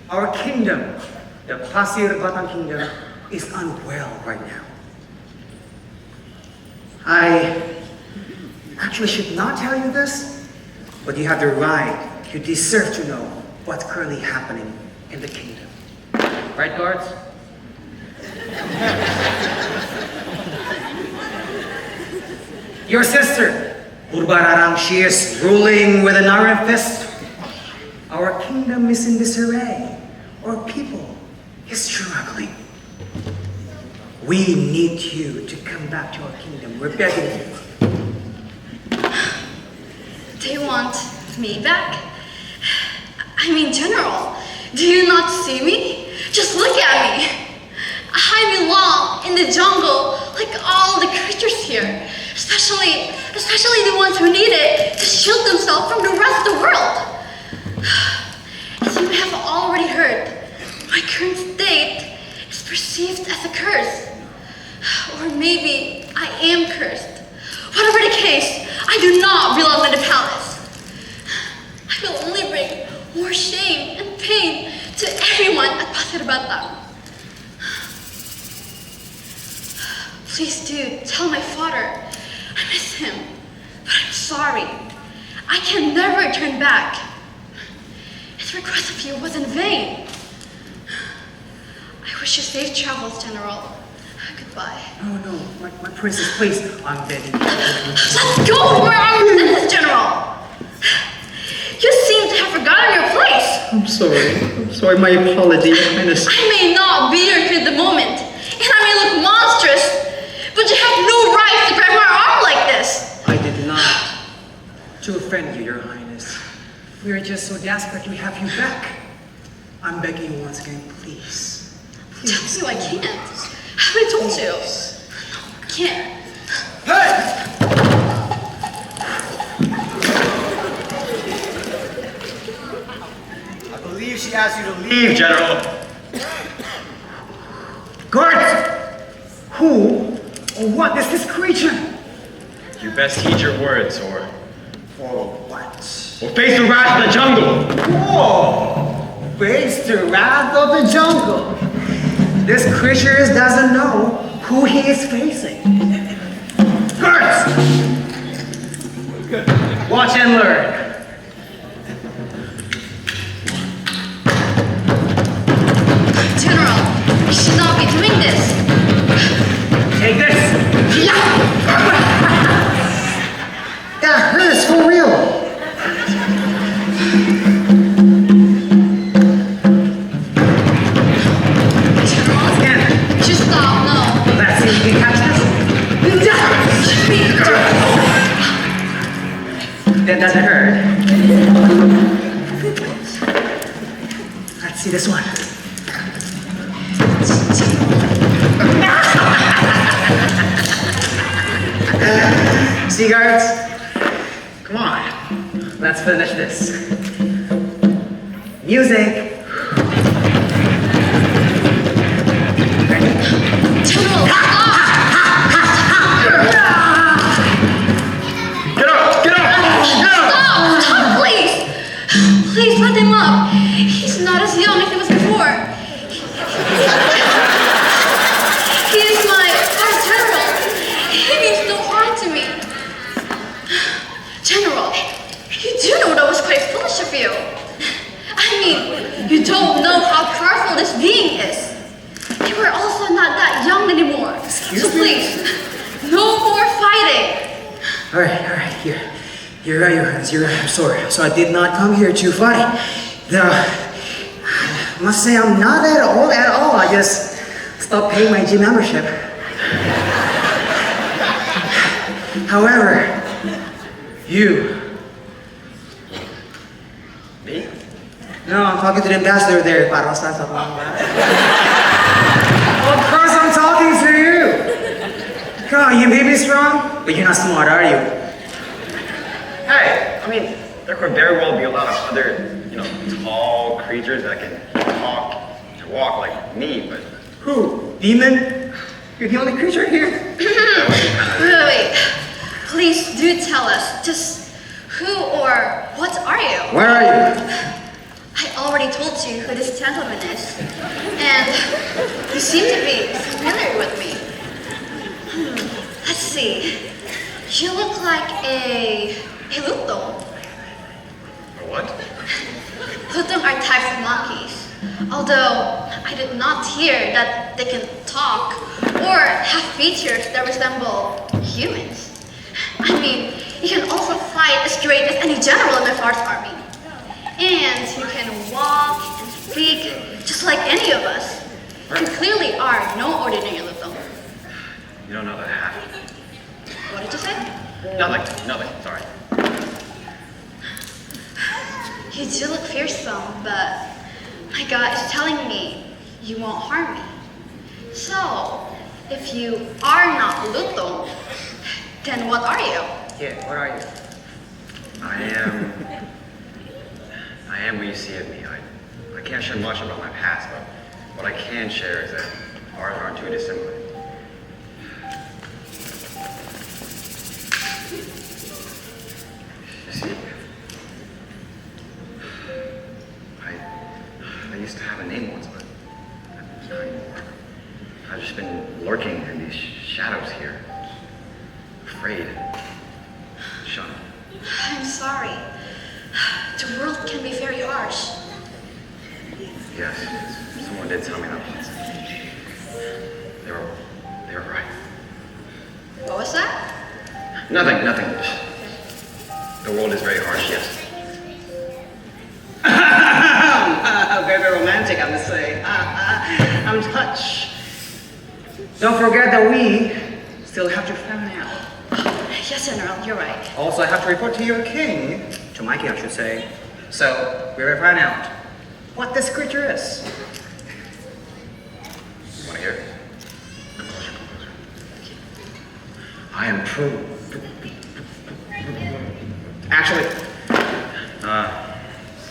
Our kingdom, the Pasir Batang kingdom, is unwell right now. I actually should not tell you this, but you have the right, you deserve to know what's currently happening in the kingdom. Right, guards? Your sister, Urbararang, she is ruling with an iron fist. Our kingdom is in disarray. Our people is struggling. We need you to come back to our kingdom. We're begging you. They want me back? I mean, General, do you not see me? Just look at me. I belong in the jungle like all the creatures here, especially the ones who need it to shield themselves from the rest of the world. As you have already heard, my current state is perceived as a curse. Or maybe I am cursed. Whatever the case, I do not belong in the palace. I will only bring more shame and pain to everyone at Pasir Batang. Please do tell my father I miss him, but I'm sorry. I can never turn back. His request of you was in vain. I wish you safe travels, General. Goodbye. No, my princess, please, I'm begging you. Let's go! Where are we in this, General? You seem to have forgotten your place. I'm sorry, my apology, Your Highness. I may not be your kid at the moment, and I may look monstrous, but you have no right to grab my arm like this. I did not to offend you, Your Highness. We are just so desperate to have you back. I'm begging you once again, please. Tell you I can't. Have I told you? I can't. Hey! I believe she asked you to leave, General. Guards! Who or what is this creature? You best heed your words, or what? we'll face the wrath of the jungle. Whoa! Face the wrath of the jungle. This creature doesn't know who he is facing. Guards! Watch and learn. General, you should not be doing this. Take this. That hurts for real. Just stop, no. Let's see if we can catch this. That doesn't hurt. Let's see this one. See, guards? Come on. Let's finish this. Music. General, stop! Get up! Get up! Get up! Stop! of you. I mean, you don't know how powerful this being is. You are also not that young anymore. So please, no more fighting. All right, here. You're right, Your Highness, you're right, I'm sorry. So I did not come here to fight. Though, I must say I'm not that old at all. I just stopped paying my gym membership. However, you. Me? No, I'm talking to the ambassador there. Of course I'm talking to you. Come on, you may be strong, but you're not smart, are you? Hey, I mean, there could very well be a lot of other, tall creatures that can talk and walk like me, but... Who? Demon? You're the only creature here? Wait. Please do tell us, just who or what are you? Where are you? I already told you who this gentleman is, and you seem to be familiar with me. Let's see. You look like a lutung. What? Lutung are types of monkeys, although I did not hear that they can talk or have features that resemble humans. I mean, you can also fight as great as any general in the forest army. And you can walk and speak just like any of us. You clearly are no ordinary lutung. You don't know that half. What did you say? Nothing, sorry. You do look fearsome, but my gut is telling me you won't harm me. So, if you are not lutung, then what are you? Yeah, what are you? I am what you see of me. I can't share much about my past, but what I can share is that ours aren't too dissimilar. You see, I used to have a name once, but not anymore. I've just been lurking in these shadows here, afraid, shunned. I'm sorry. The world can be very harsh. Yes, someone did tell me that once. They were right. What was that? Nothing. The world is very harsh, yes. Very romantic, I must say. I'm touched. Don't forget that we still have to find out. Yes, General, you're right. Also, I have to report to your king, to my king, I should say. So, we will find out what this creature is. You want to hear? Come closer. I am true. Actually,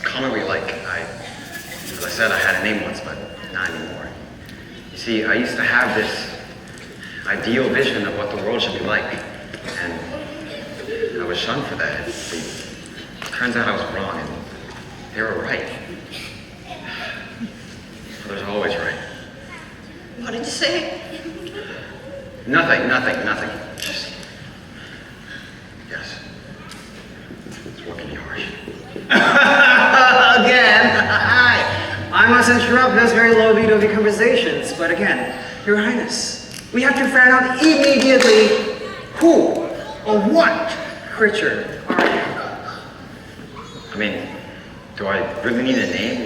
call me what you like. As I said, I had a name once, but not anymore. You see, I used to have this ideal vision of what the world should be like, and I was shunned for that. It turns out I was wrong, and they were right. There's always right. What did you say? Nothing. Just, yes. It's working me harsh. Again, I must interrupt those very low-dovey conversations, but again, Your Highness, we have to find out immediately who or what creature are you? I mean, do I really need a name?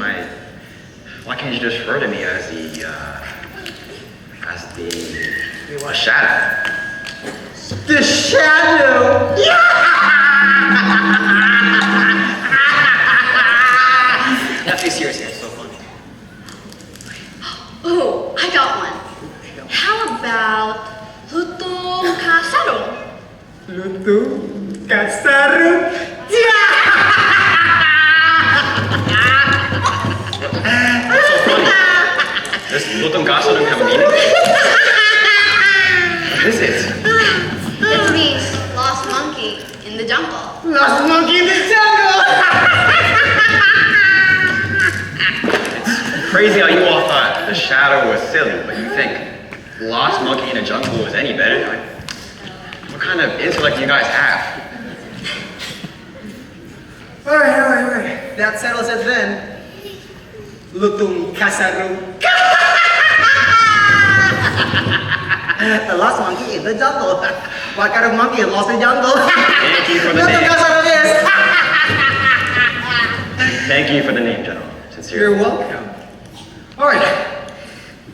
Why can't you just refer to me as the shadow? The shadow! Now be serious here, it's so funny. Oh, I got one. How about Lutung Kasarung? Lutung Kasarung? What's so funny? Does Lutung Kasarung have a meaning? What is it? It means lost monkey in the jungle. Lost monkey in the jungle! It's crazy how you all thought the shadow was silly, but you think lost monkey in a jungle was any better? What kind of intellect do you guys have? All right. that settles it then. Lutung Kasarung. The lost monkey in the jungle. What kind of monkey lost in the jungle? Thank you for the Lutung name. Kasarung is. Thank you for the name, General. Sincerely. You're welcome. Alright.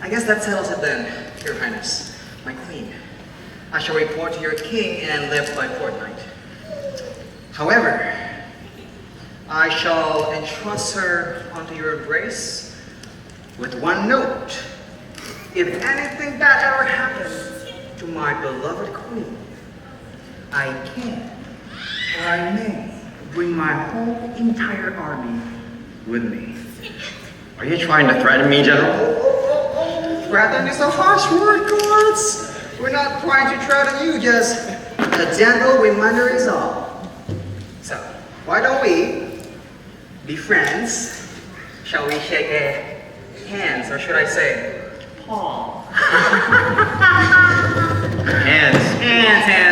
I guess that settles it then, Your Highness. My queen. I shall report to your king and live by fortnight. However, I shall entrust her onto your embrace with one note. If anything bad ever happens to my beloved queen, I can, or I may, bring my whole entire army with me. Are you trying to threaten me, General? Threaten is a harsh word, guards. We're not trying to threaten you, just a gentle reminder is all. So, why don't we be friends? Shall we shake hands, or should I say, paw? Hands,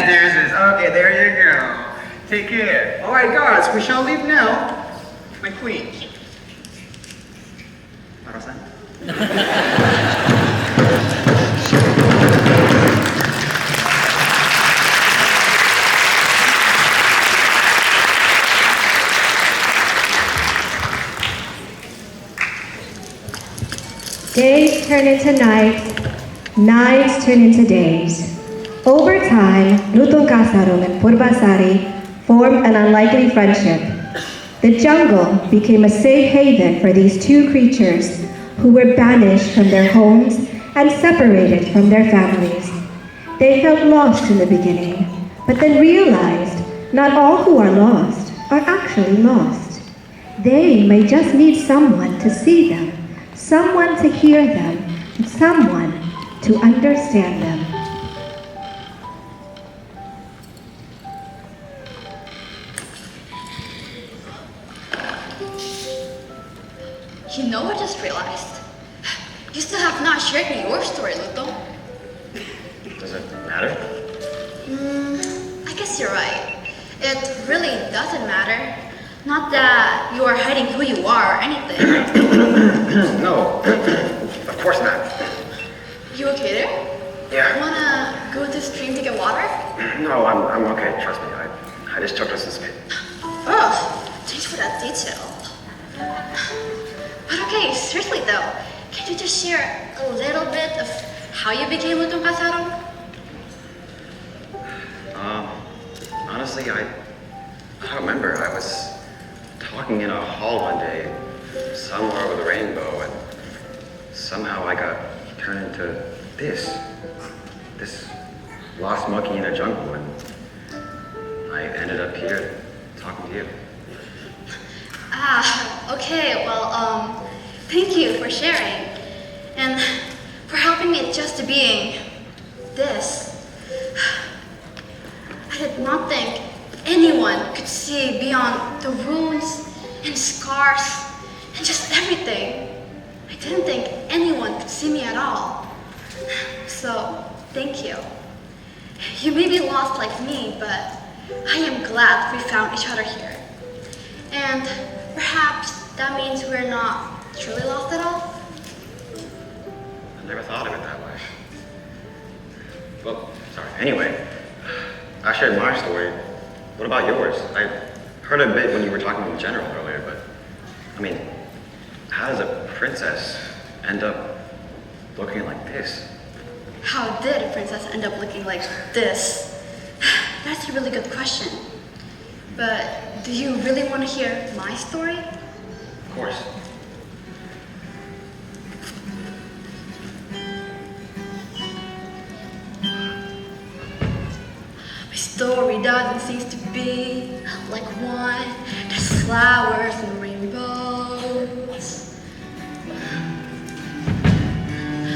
there's. Okay, there you go. Take care. All right, guards, we shall leave now. My queen. Parasan? Days turn into nights, nights turn into days. Over time, Lutung Kasarung and Purbasari formed an unlikely friendship. The jungle became a safe haven for these two creatures who were banished from their homes and separated from their families. They felt lost in the beginning, but then realized not all who are lost are actually lost. They may just need someone to see them, someone to hear them, and someone to understand them. You know, I just realized. You still have not shared me your story, Lutung. Does it matter? I guess you're right. It really doesn't matter. Not that you are hiding who you are or anything. No, of course not. You okay there? Yeah. Wanna go to the stream to get water? No, I'm okay, trust me. I just took this in spit. Oh, thanks for that detail. But okay, seriously though, can you just share a little bit of how you became Lutung Kasarung? Honestly, I don't remember. I was talking in a hall one day, somewhere over the rainbow, and somehow I got turned into this lost monkey in a jungle, and I ended up here talking to you. Okay, well, thank you for sharing, and for helping me adjust to being this. I did not think anyone could see beyond the wounds and scars and just everything. I didn't think anyone could see me at all. So, thank you. You may be lost like me, but I am glad we found each other here. And perhaps that means we're not truly lost at all? I never thought of it that way. Well, sorry. Anyway, I shared my story. What about yours? I heard a bit when you were talking to the general earlier, but I mean, how does a princess end up looking like this? How did a princess end up looking like this? That's a really good question. But do you really want to hear my story? Of course. My story doesn't seem to be like one. There's flowers and rainbows.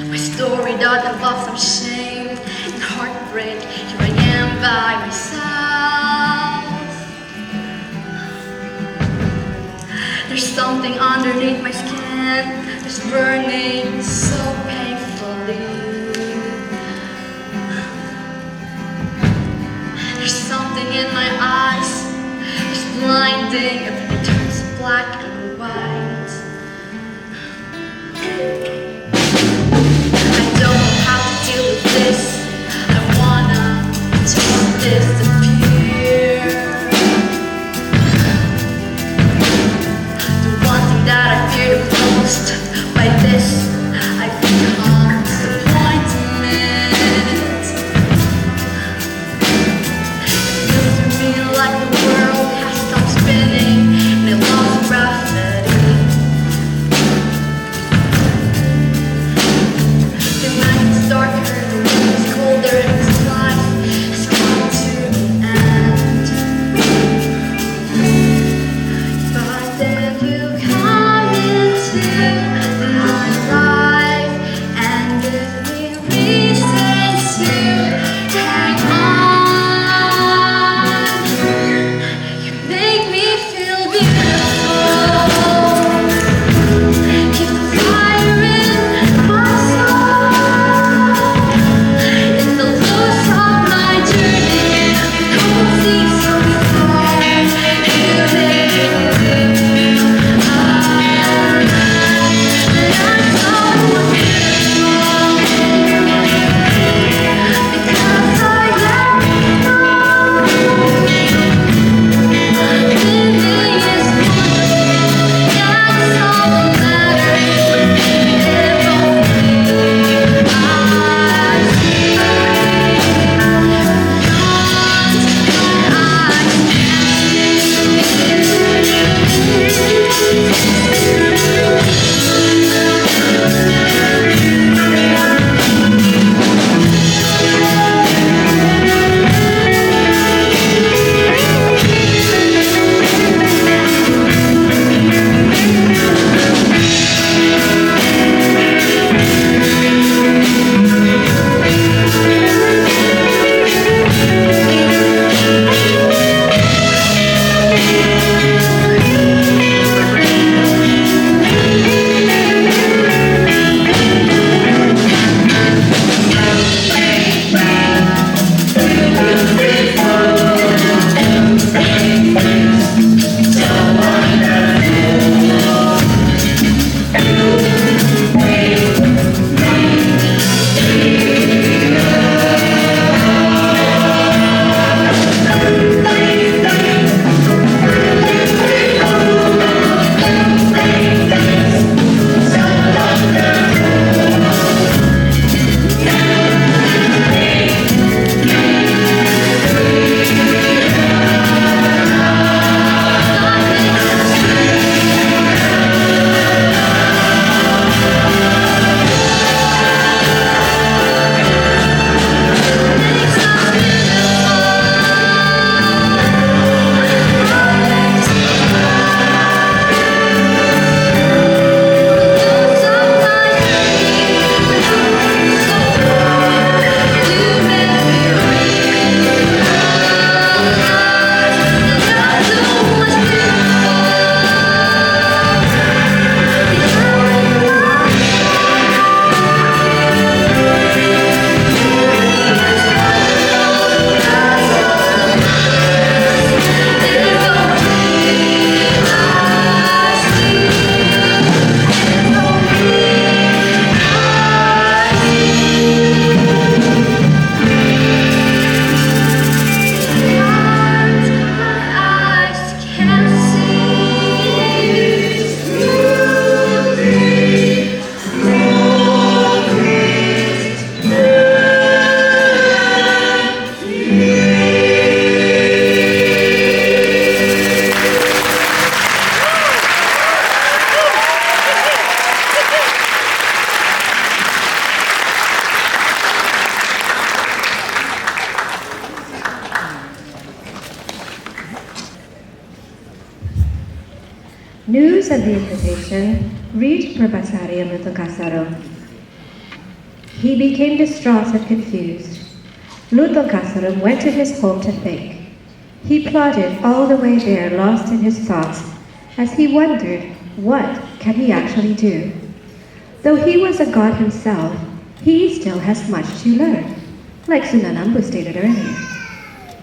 My story doesn't involve some shame and heartbreak. Here I am by myself. There's something underneath my skin that's burning so painfully. There's something in my eyes that's blinding. Everything turns black and white. I don't know how to deal with this. I wanna just disappear. The one thing that I fear the most, by this I become disappointment. It feels to me like the world has stopped spinning and it lost gravity. The night is darker, the wind is colder, and this life has come to an end. But then you come into my life and give me reason to hang on. You make me feel beautiful. Keep the fire in my soul. In the lows of my journey, hope seems so far. You make me News of the invitation reached Purbasari in Lutung Kasarung. He became distraught and confused. Lutung Kasarung went to his home to think. He plodded all the way there, lost in his thoughts, as he wondered, what can he actually do? Though he was a god himself, he still has much to learn, like Sunanambu stated earlier.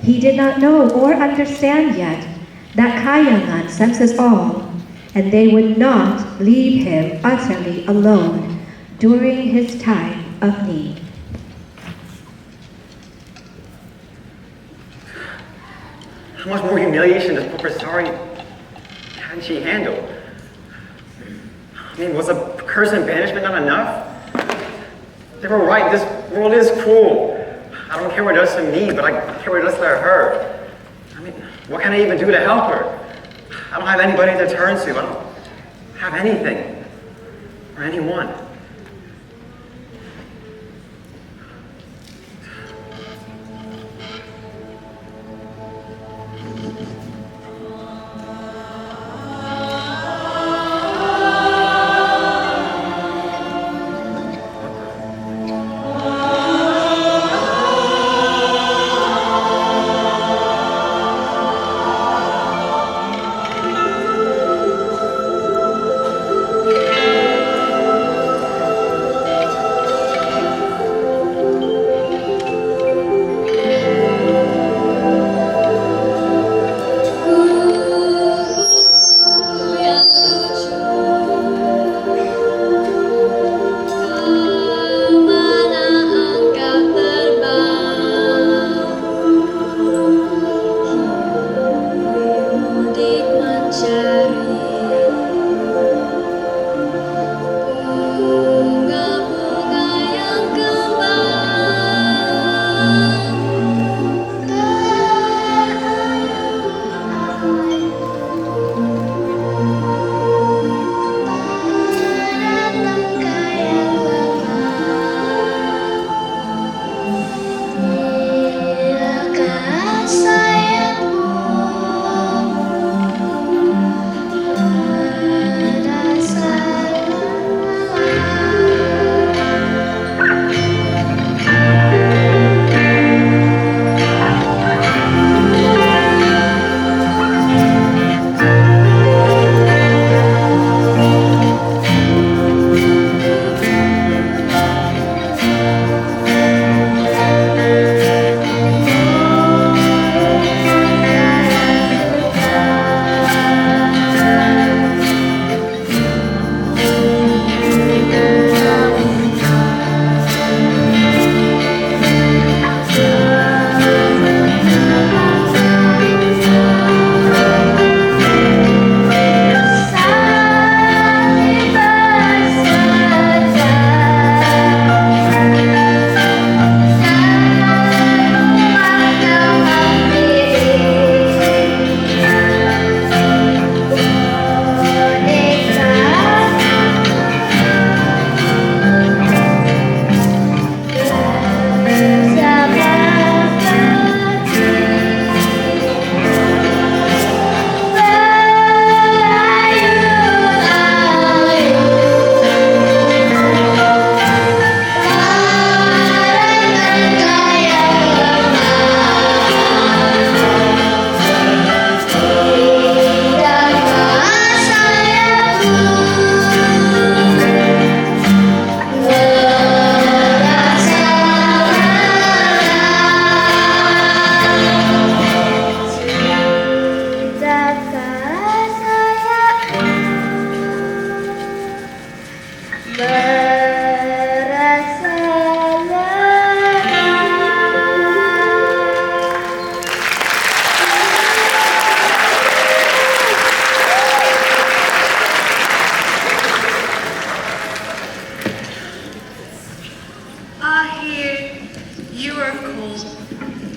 He did not know or understand yet that Kayangan senses all, and they would not leave him utterly alone during his time of need. How much more humiliation does poor Sari can she handle? I mean, was a curse and banishment not enough? They were right, this world is cruel. I don't care what it does to me, but I care what it does to her. I mean, what can I even do to help her? I don't have anybody to turn to. I don't have anything or anyone.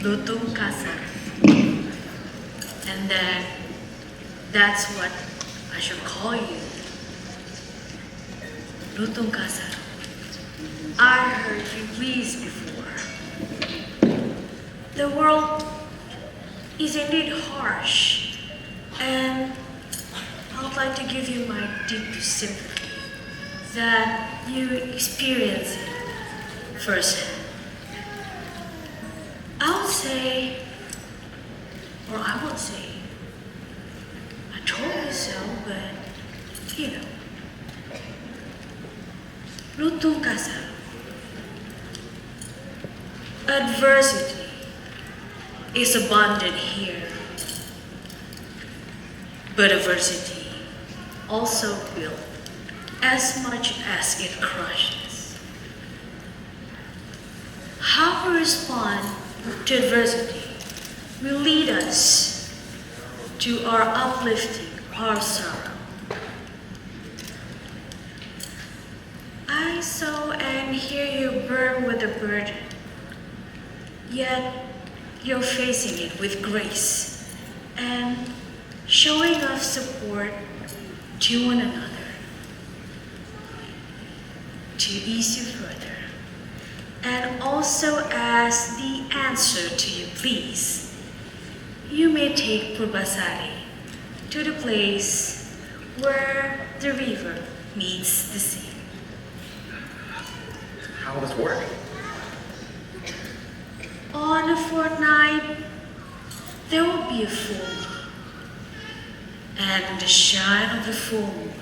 Lutung Kasarung. And then that's what I should call you. Lutung Kasarung. I heard you wheeze before. The world is indeed harsh, and I would like to give you my deepest sympathy that you experience it firsthand. I would say, or I won't say, I told you so, but you know, Lutung Kasarung. Adversity is abundant here, but adversity also build as much as it crushes. How we respond to adversity will lead us to our uplifting our sorrow. I saw and hear you burn with a burden, yet you're facing it with grace and showing of support to one another to ease you further, and also as the answer to your pleas, you may take Purbasari to the place where the river meets the sea. How will this work? On a fortnight, there will be a full moon, and in the shine of the full moon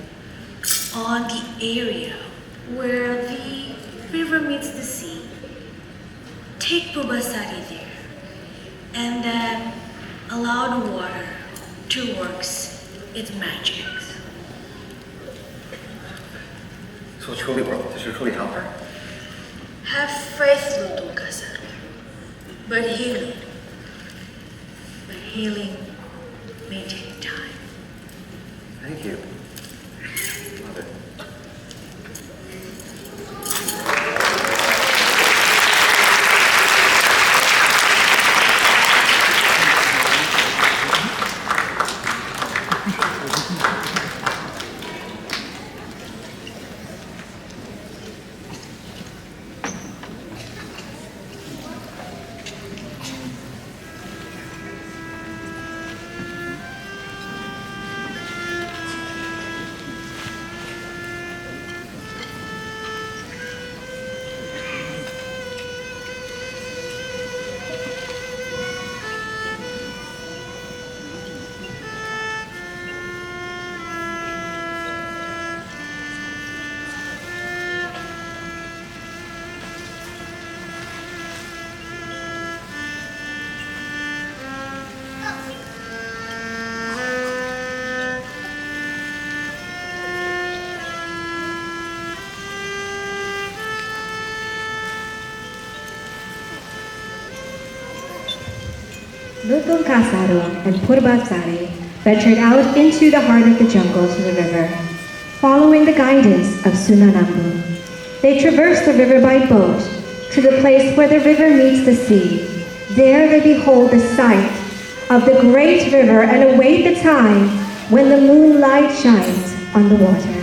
on the area where the river meets the sea, take Purbasari there, and then allow the water to work its magics. This will truly work. This will truly help her. Have faith, Lutung Kasarung. But healing may take time. Thank you. Love it. Lutung Kasarung and Purbasari ventured out into the heart of the jungle to the river, following the guidance of Sunanambu. They traversed the river by boat to the place where the river meets the sea. There they behold the sight of the great river and await the time when the moonlight shines on the water.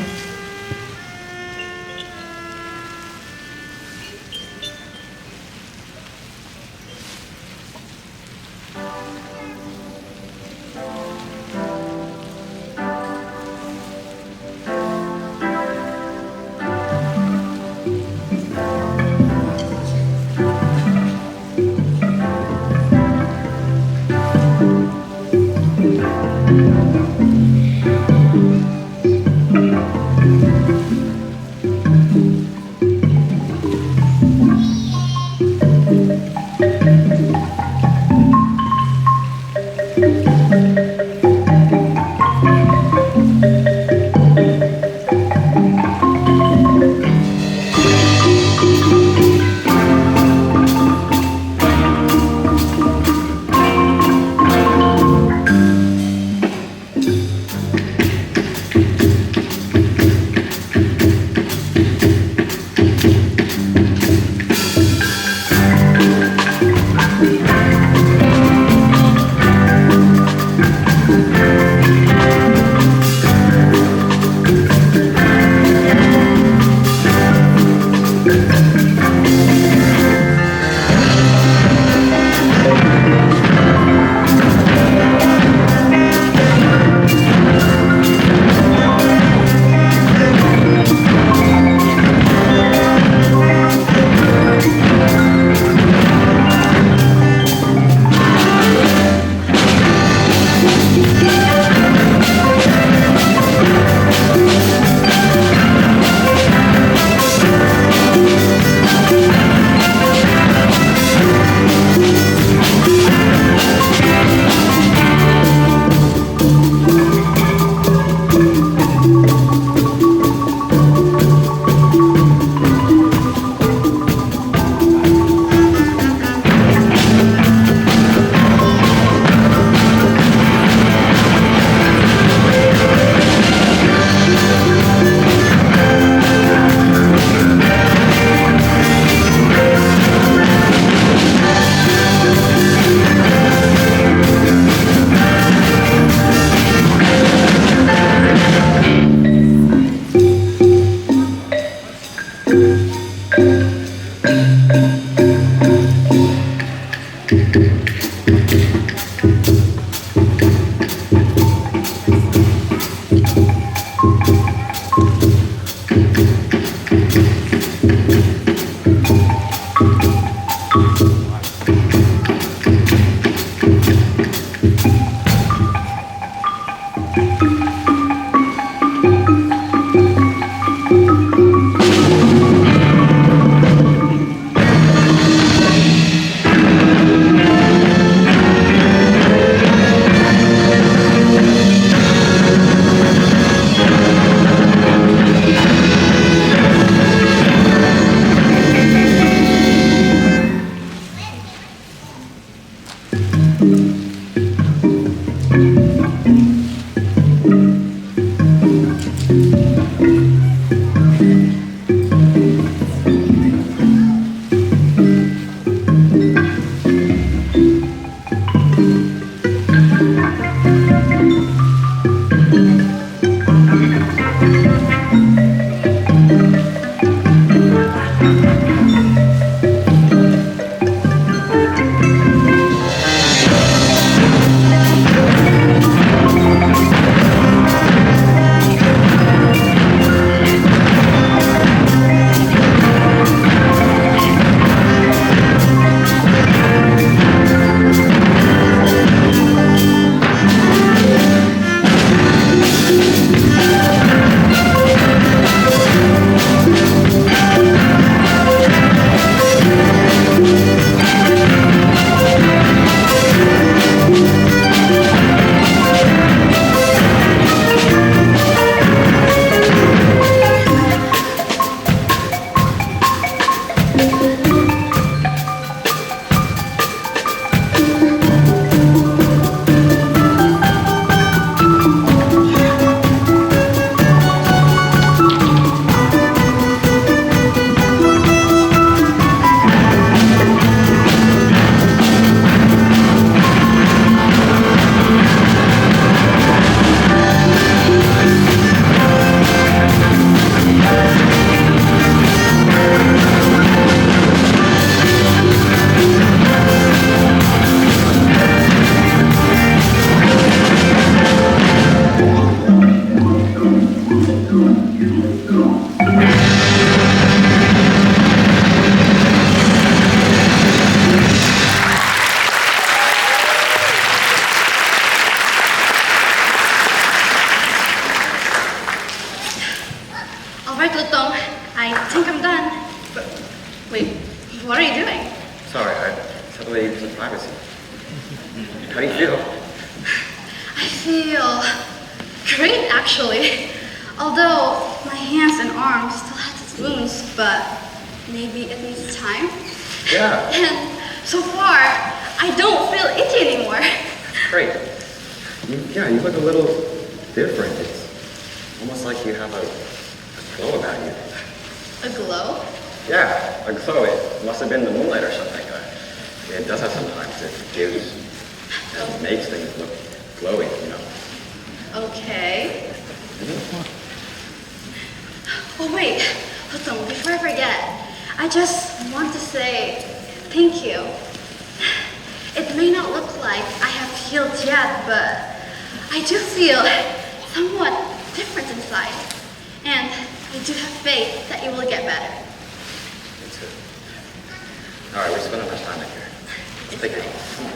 What are you doing? Sorry, I totally used privacy. How do you feel? I feel great, actually. Although my hands and arms still have its wounds, but maybe it needs time. Yeah. And so far, I don't feel itchy anymore. Great. You look a little different. It's almost like you have a glow about you. A glow? Yeah, a glow. It must have been the moonlight or something. It does that sometimes. It makes things look glowy, you know. Okay. Oh wait, Lutung, before I forget, I just want to say thank you. It may not look like I have healed yet, but I do feel somewhat different inside. And I do have faith that it will get better. Me too. Alright, we spent enough time in here. Let's take it home. Come on.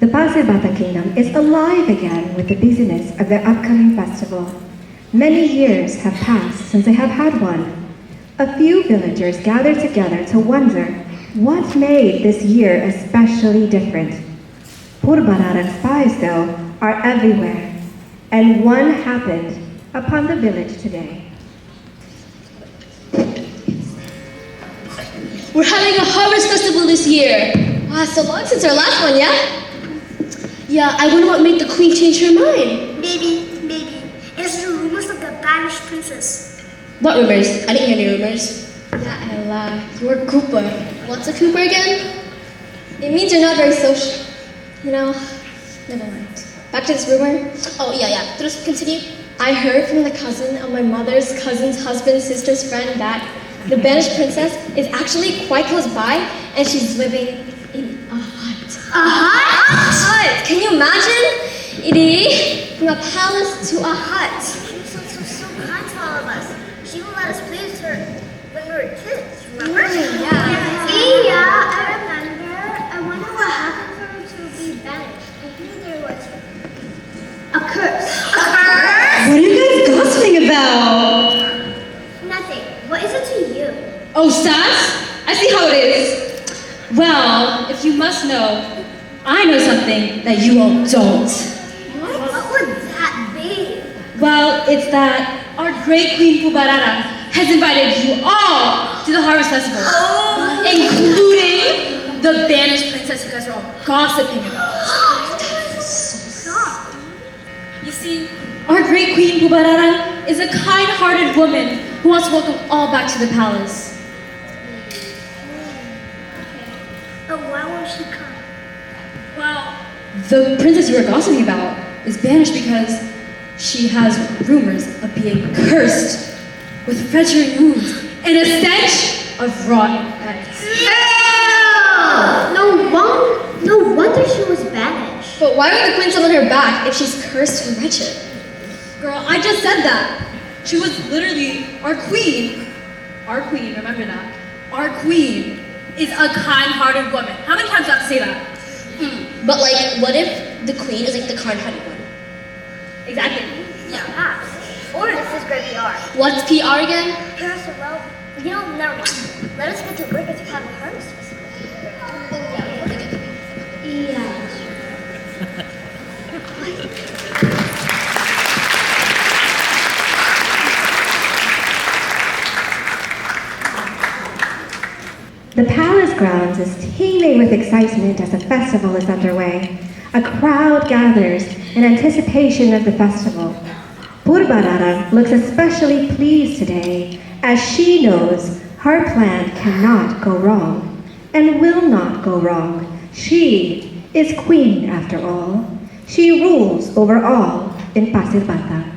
The Pasir-Bata Kingdom is alive again with the busyness of their upcoming festival. Many years have passed since they have had one. A few villagers gathered together to wonder what made this year especially different. Purbararang spies, though, are everywhere, and one happened upon the village today. We're having a harvest festival this year. Wow, so long since our last one, yeah? Yeah, I wonder what made the queen change her mind. Maybe, it's the rumors of the banished princess. What rumors? I didn't hear any rumors. Yeah, Ella, you're a Cooper. What's a Cooper again? It means you're not very social. You know, never mind. Back to this rumor. Oh, yeah. Just continue. I heard from the cousin of my mother's cousin's husband's sister's friend that the banished princess is actually quite close by and she's living in a hut. A hut? A hut! Can you imagine? From a palace to a hut. She was so kind to all of us. She would let us play with her when we were kids, remember? Yeah. Yeah, I remember. I wonder what happened for her to be banished. I think there was a curse. What are you guys gossiping about? Nothing. What is it to you? Oh, Stas? I see how it is. Well, if you must know, I know something that you all don't. What would that be? Well, it's that our great Queen Pubarara has invited you all to the Harvest Festival, including the banished princess you guys are all gossiping about. You see, our great Queen Pubarara is a kind-hearted woman who wants to welcome all back to the palace. But why won't she come? Well, the princess you were gossiping about is banished because she has rumors of being cursed with fettering wounds and a stench of rotten eggs. No wonder she was banished. But why would the queen summon her back if she's cursed and wretched? Girl, I just said that. She was literally our queen. Our queen, remember that. Our queen is a kind-hearted woman. How many times do I have to say that? But like, what if the queen is like the kind-hearted one? Exactly. Yeah. Or this is great PR. What's PR again? Harrison, well, never mind. Let us get to work at the Cotton Harvest Festival. Yeah. The palace grounds is teeming with excitement as the festival is underway. A crowd gathers in anticipation of the festival. Purbarara looks especially pleased today as she knows her plan cannot go wrong and will not go wrong. She is queen after all. She rules over all in Pasir Bata.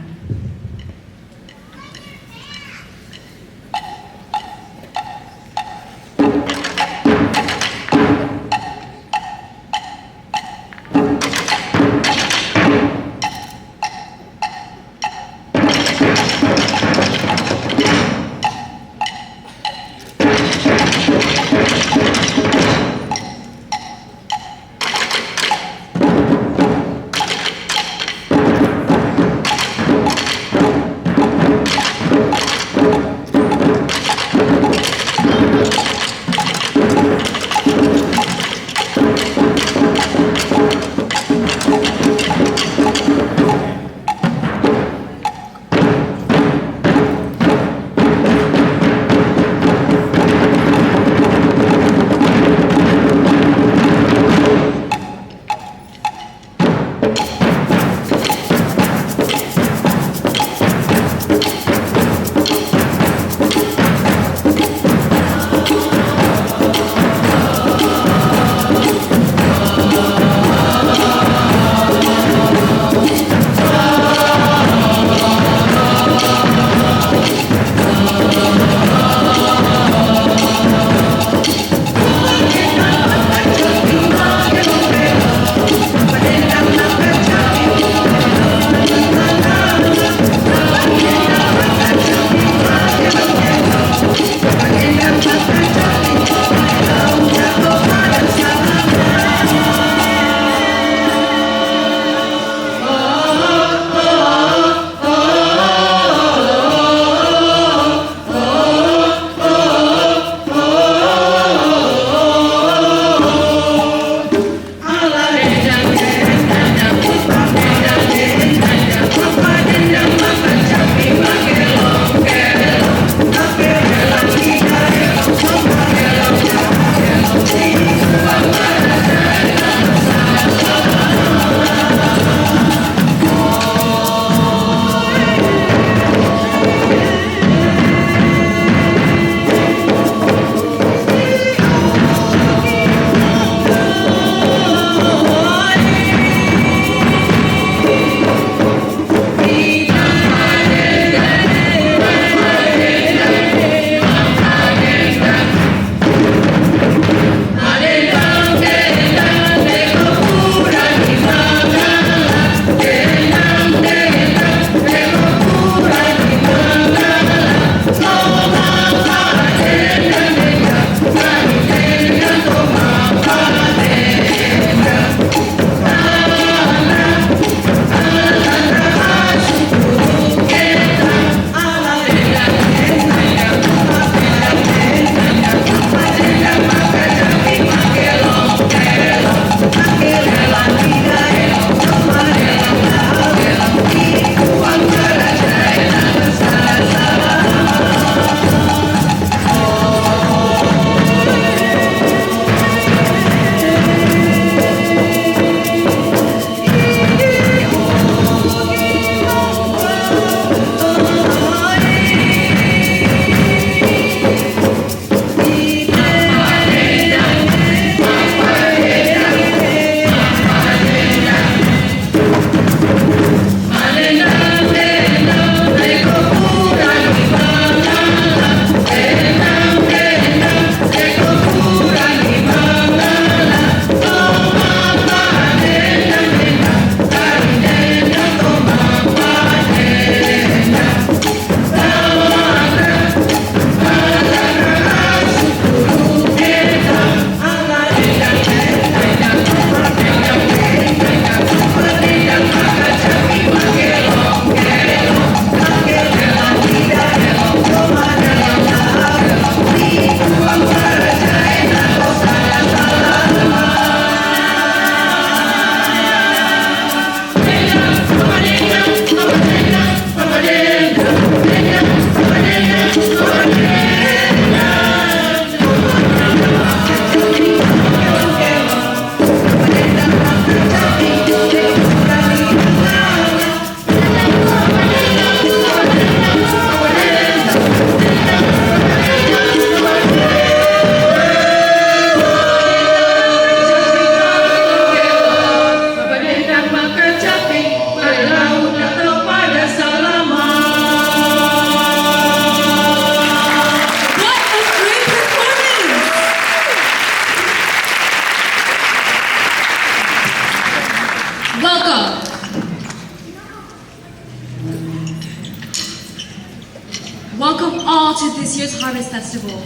welcome all to this year's Harvest Festival.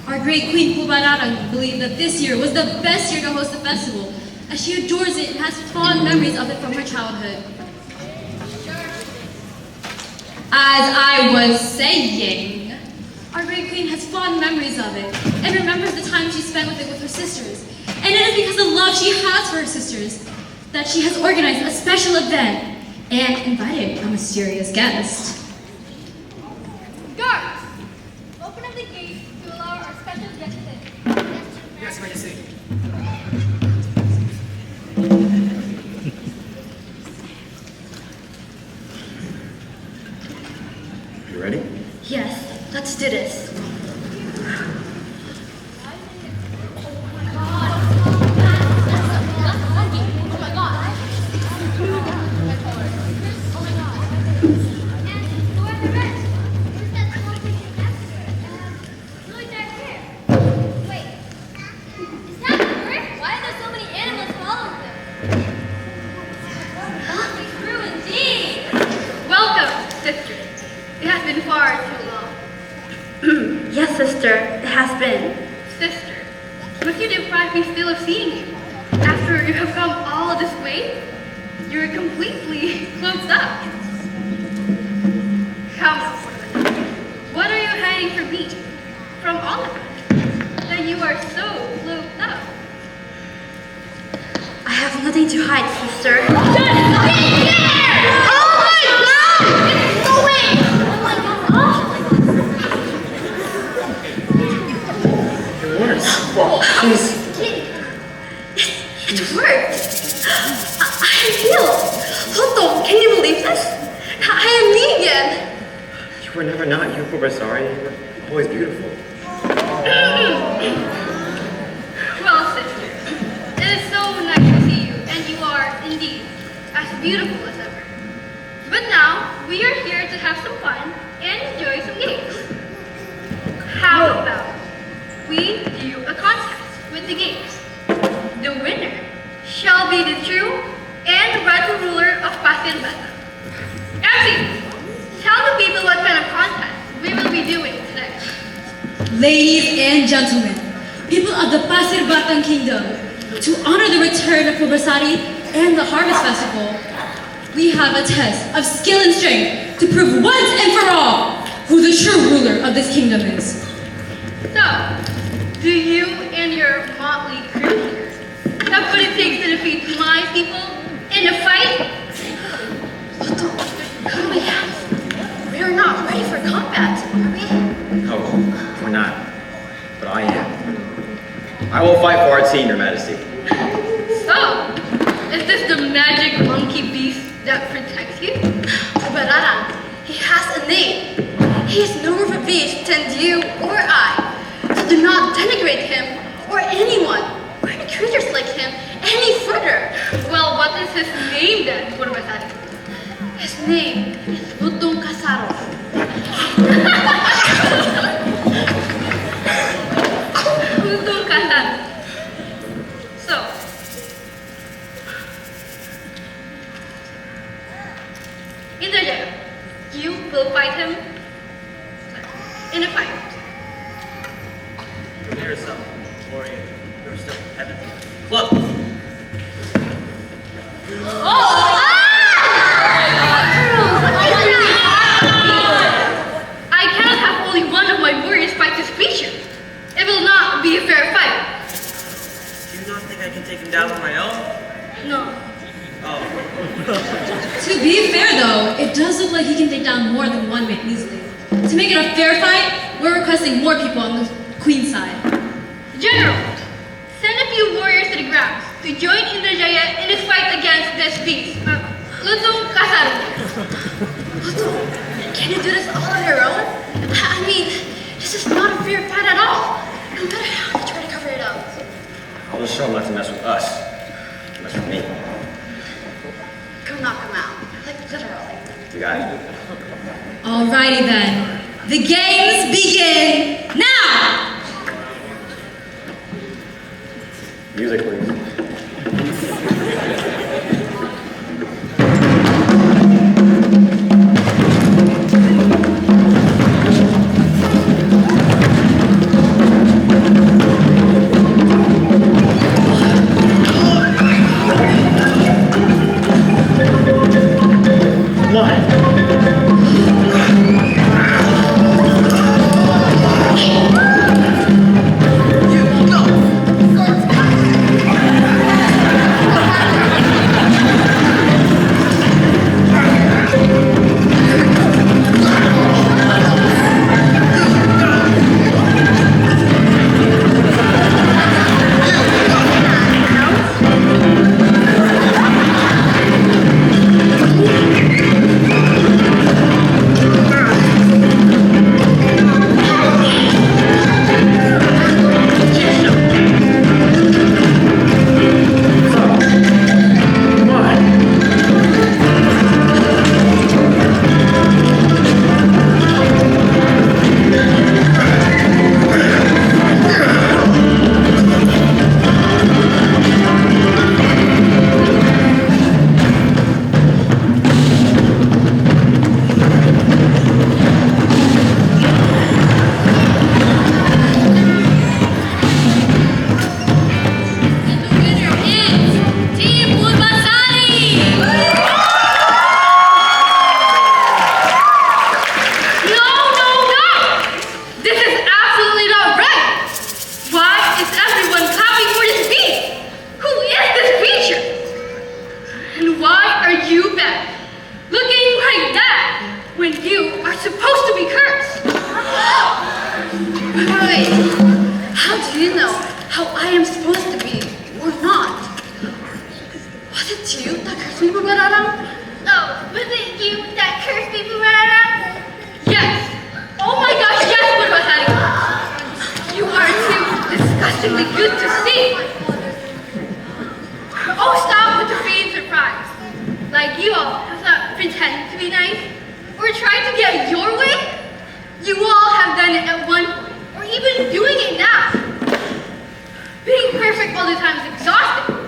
Our great Queen Pubararang believed that this year was the best year to host the festival, as she adores it and has fond memories of it from her childhood. As I was saying, our great queen has fond memories of it and remembers the time she spent with it with her sisters. And it is because of the love she has for her sisters that she has organized a special event and invited a mysterious guest. Guards, open up the gate to allow our special guest in. Yes, Majesty. You ready? Yes, let's do this. Yes, sister, it has been. Sister, would you deprive me still of seeing you? After you have come all this way, you're completely closed up. Come, what are you hiding from me? From all of us? That you are so closed up. I have nothing to hide, sister. Just sit there! Oh my God! It's going! Oh my God! It worked. I feel. Lutung, can you believe this? I am me again. You were never not Yuko sorry. You were always beautiful. Well, sister, it is so nice to see you, and you are indeed as beautiful as ever. But now, we are here to have some fun and enjoy some games. How about we do a contest with the games? The winner shall be the true and rightful ruler of Pasir Batang. MC, tell the people what kind of contest we will be doing today. Ladies and gentlemen, people of the Pasir Batang Kingdom, to honor the return of Pubersari and the Harvest Festival, we have a test of skill and strength to prove once and for all who the true ruler of this kingdom is. So, do you and your motley crew here have what it takes to defeat my people in a fight? We are not ready for combat, are we? No, we're not. But I am. I will fight for our team, Your Majesty. So, is this the magic monkey beast that protects you? Pubararang, he has a name. He is no more of a beast than you or I. So do not denigrate him or anyone or any creatures like him any further. Well, what is his name then, Purbasari? His name is Lutung Kasarung. Lutung Kasarung. So, Indra, you will fight him in a fight. Prepare yourself, warrior. You're still heaven. Look! I cannot have only one of my warriors fight this creature. It will not be a fair fight. Do you not think I can take him down on my own? No. Oh. To be fair though, it does look like he can take down more than one man easily. To make it a fair fight, we're requesting more people on the queen's side. General, send a few warriors to the ground to join Indrajaya in his fight against this beast, Lutung Kasarung. Can you do this all on your own? I mean, this is not a fair fight at all. No matter how you try to cover it up. I'll just show him not to mess with us. Mess with me. Go knock him out. Like, literally. You got it? Alrighty then. The games begin now! Music, please. when you are supposed to be cursed. Wait, how do you know how I am supposed to be or not? Was it you that cursed me, Bubararang? Oh, was it you that cursed me, Bubararang? Yes! Oh my gosh, yes, Burbasari! You are too disgustingly good to see! Oh, stop with the being surprised. Like you all have not pretended to be nice or tried to get your way. You all have done it at one point, or even doing it now. Being perfect all the time is exhausting.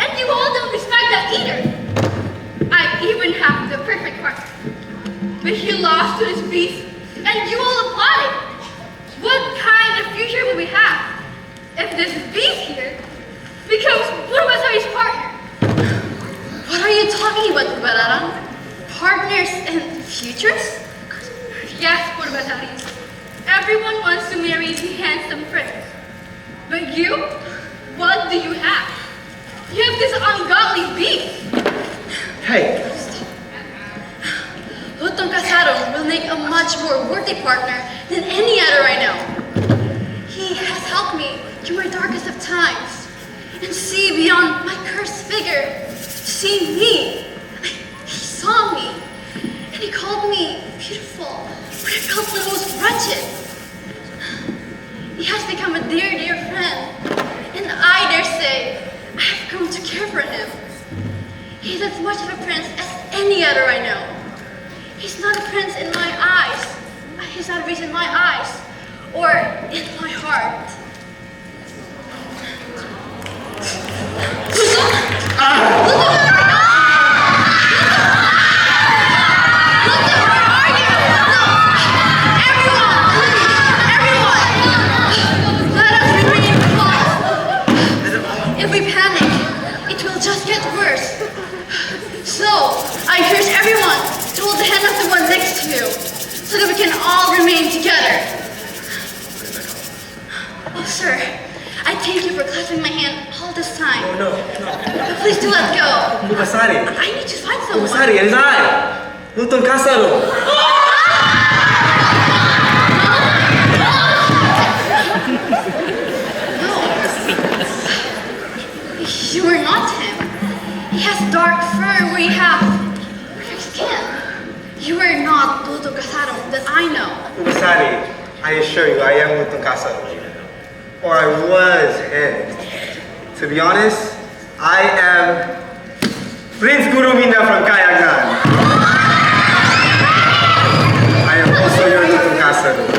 And you all don't respect that either. I even have the perfect partner. But he lost to this beast, and you all applauded. What kind of future will we have if this beast here becomes Burbasari's partner? What are you talking about, Bubararang? Partners and futures? Yes, Burbasari. Everyone wants to marry the handsome prince. But you? What do you have? You have this ungodly beast. Hey, Lutung Kasarung will make a much more worthy partner than any other I know. He has helped me through my darkest of times and see beyond my cursed figure. See me. He saw me and he called me beautiful when I felt the most wretched. He has become a dear, dear friend, and I dare say I have come to care for him. He's as much of a prince as any other I know. He's not a prince in my eyes. He's not a prince in my eyes or in my heart. If we panic, it will just get worse. So, I encourage everyone to hold the hand of the one next to you, so that we can all remain together. Oh, sir, I thank you for clasping my hand all this time. no. But please do let go. Burbasari. I need to find someone. Burbasari, it is I, Lutung Kasarung. You are not him. He has dark fur where you have perfect skin. You are not Lutung Kasarung that I know. Burbasari, I assure you, I am Lutung Kasarung. Or I was him. To be honest, I am Prince Guruminda from Kayangan. I am also your Lutung Kasarung.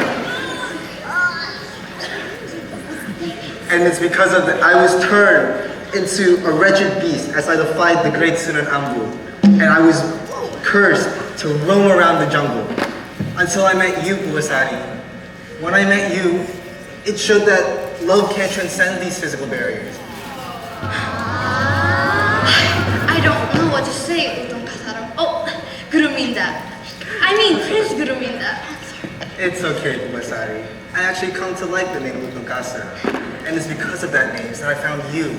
And it's because of that I was turned into a wretched beast as I defied the great Sunan Ambu. And I was cursed to roam around the jungle until I met you, Burbasari. When I met you, it showed that love can't transcend these physical barriers. I don't know what to say, Lutung Kasarung. Oh, Guruminda. I mean Prince Guruminda. It's okay, Burbasari. I actually come to like the name Lutung Kasarung. And it's because of that name that I found you.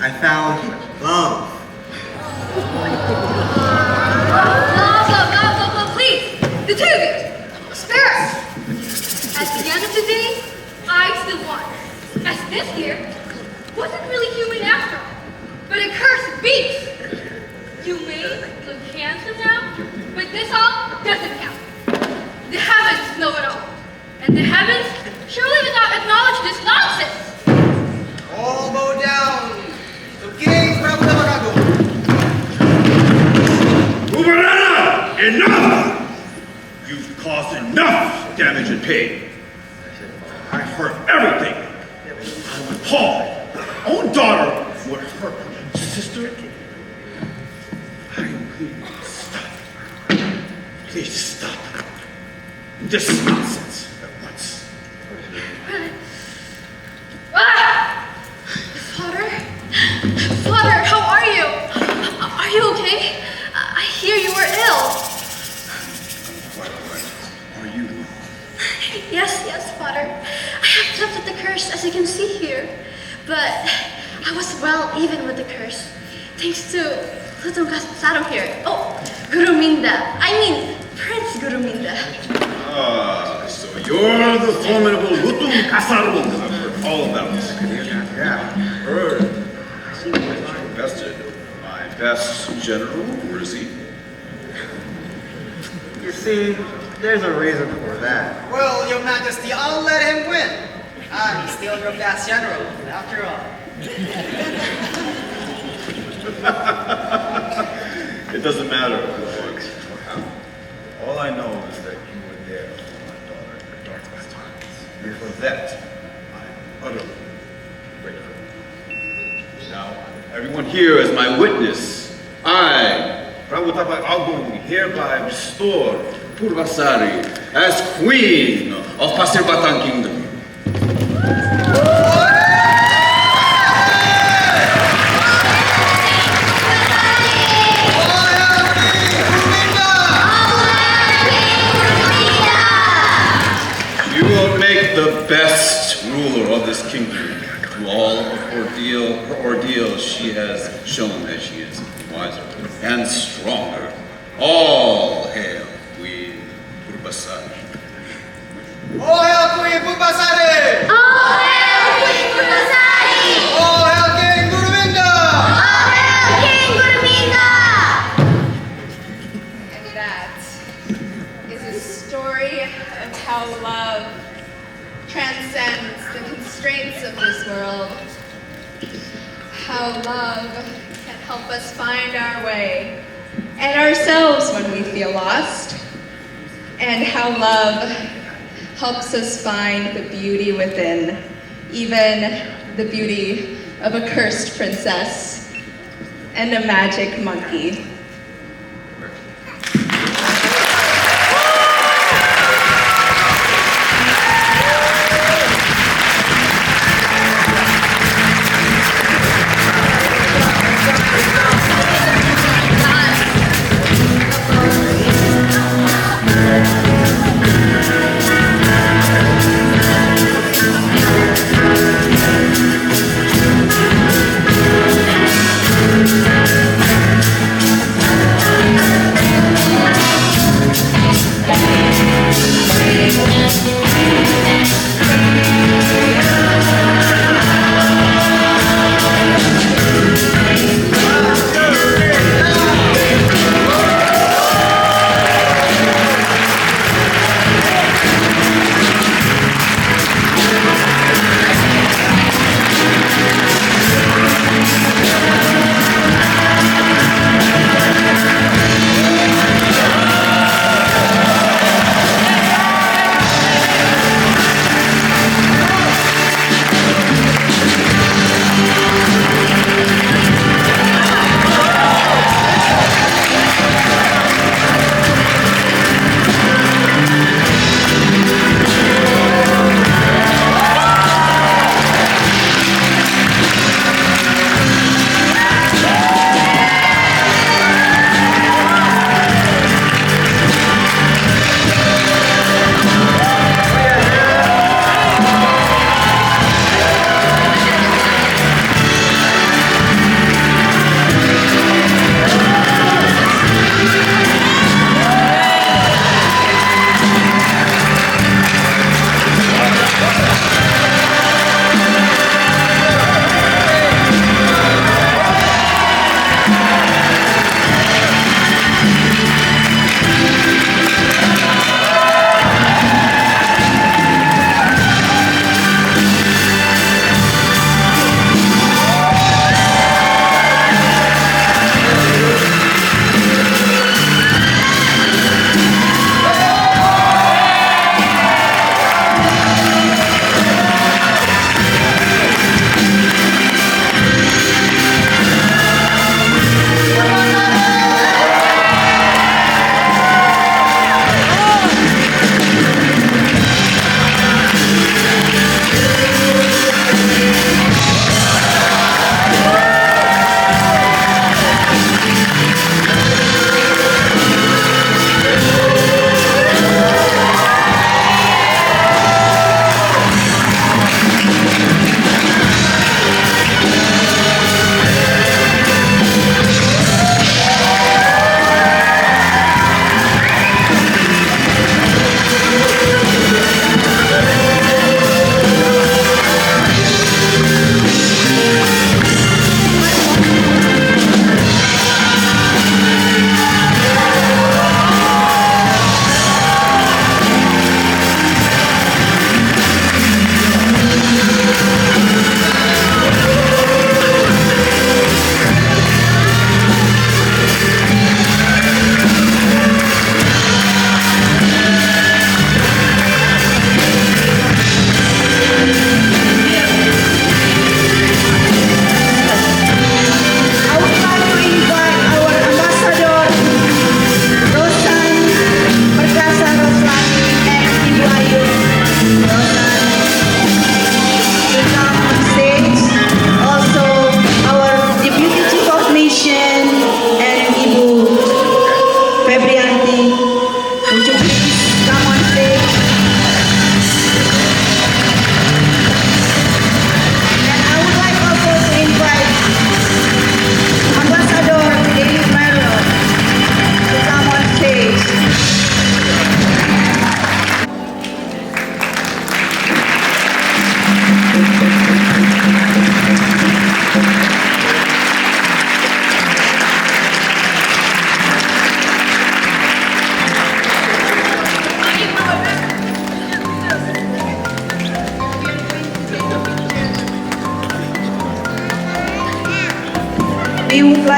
I found love. Love, please, the two of you, spare us. At the end of the day, I still won. As this here wasn't really human after all, but a cursed beast. You may look handsome now, but this all doesn't count. The heavens know it all. And the heavens surely do not acknowledge this nonsense. All bow down to King Prabu. Bubarana! Enough! You've caused enough damage and pain. I've heard everything. I would Paul, my own daughter, would hurt her sister. Stop. Please stop. This nonsense at once. Father, how are you? Are you okay? I hear you were ill. What are you? Yes, Father. I have lifted the curse, as you can see here. But I was well even with the curse, thanks to Lutung Kasarung here. Oh, Guruminda. I mean, Prince the formidable Lutung Kasarung. I've heard all about it. Yeah. Heard. I invested my best general. Where is he? You see, there's a reason for that. Well, Your Majesty, I'll let him win. He's still your best general, after all. It doesn't matter who was or how. All I know is that you were there for my daughter in her darkest times. And for that, I'm utterly grateful. Now, everyone here is my witness. I, Prabhutapai Agung, hereby restore Purvasari as Queen of Pasir Batang Kingdom. You will make the best ruler of this kingdom. Through all of her ordeals, she has shown that she is wiser and stronger. All hail Queen Purbasari. All hail Queen Purbasari! All hail Queen Purbasari! All hail King Guruminda! All hail King Guruminda! And that is a story of how love transcends the constraints of this world. How love can help us find our way and ourselves when we feel lost. And how love helps us find the beauty within, even the beauty of a cursed princess and a magic monkey.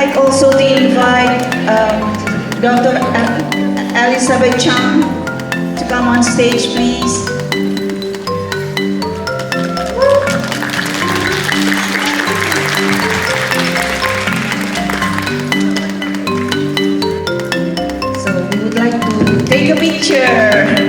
like also to invite Dr. Elizabeth Chang to come on stage, please. So we would like to take a picture.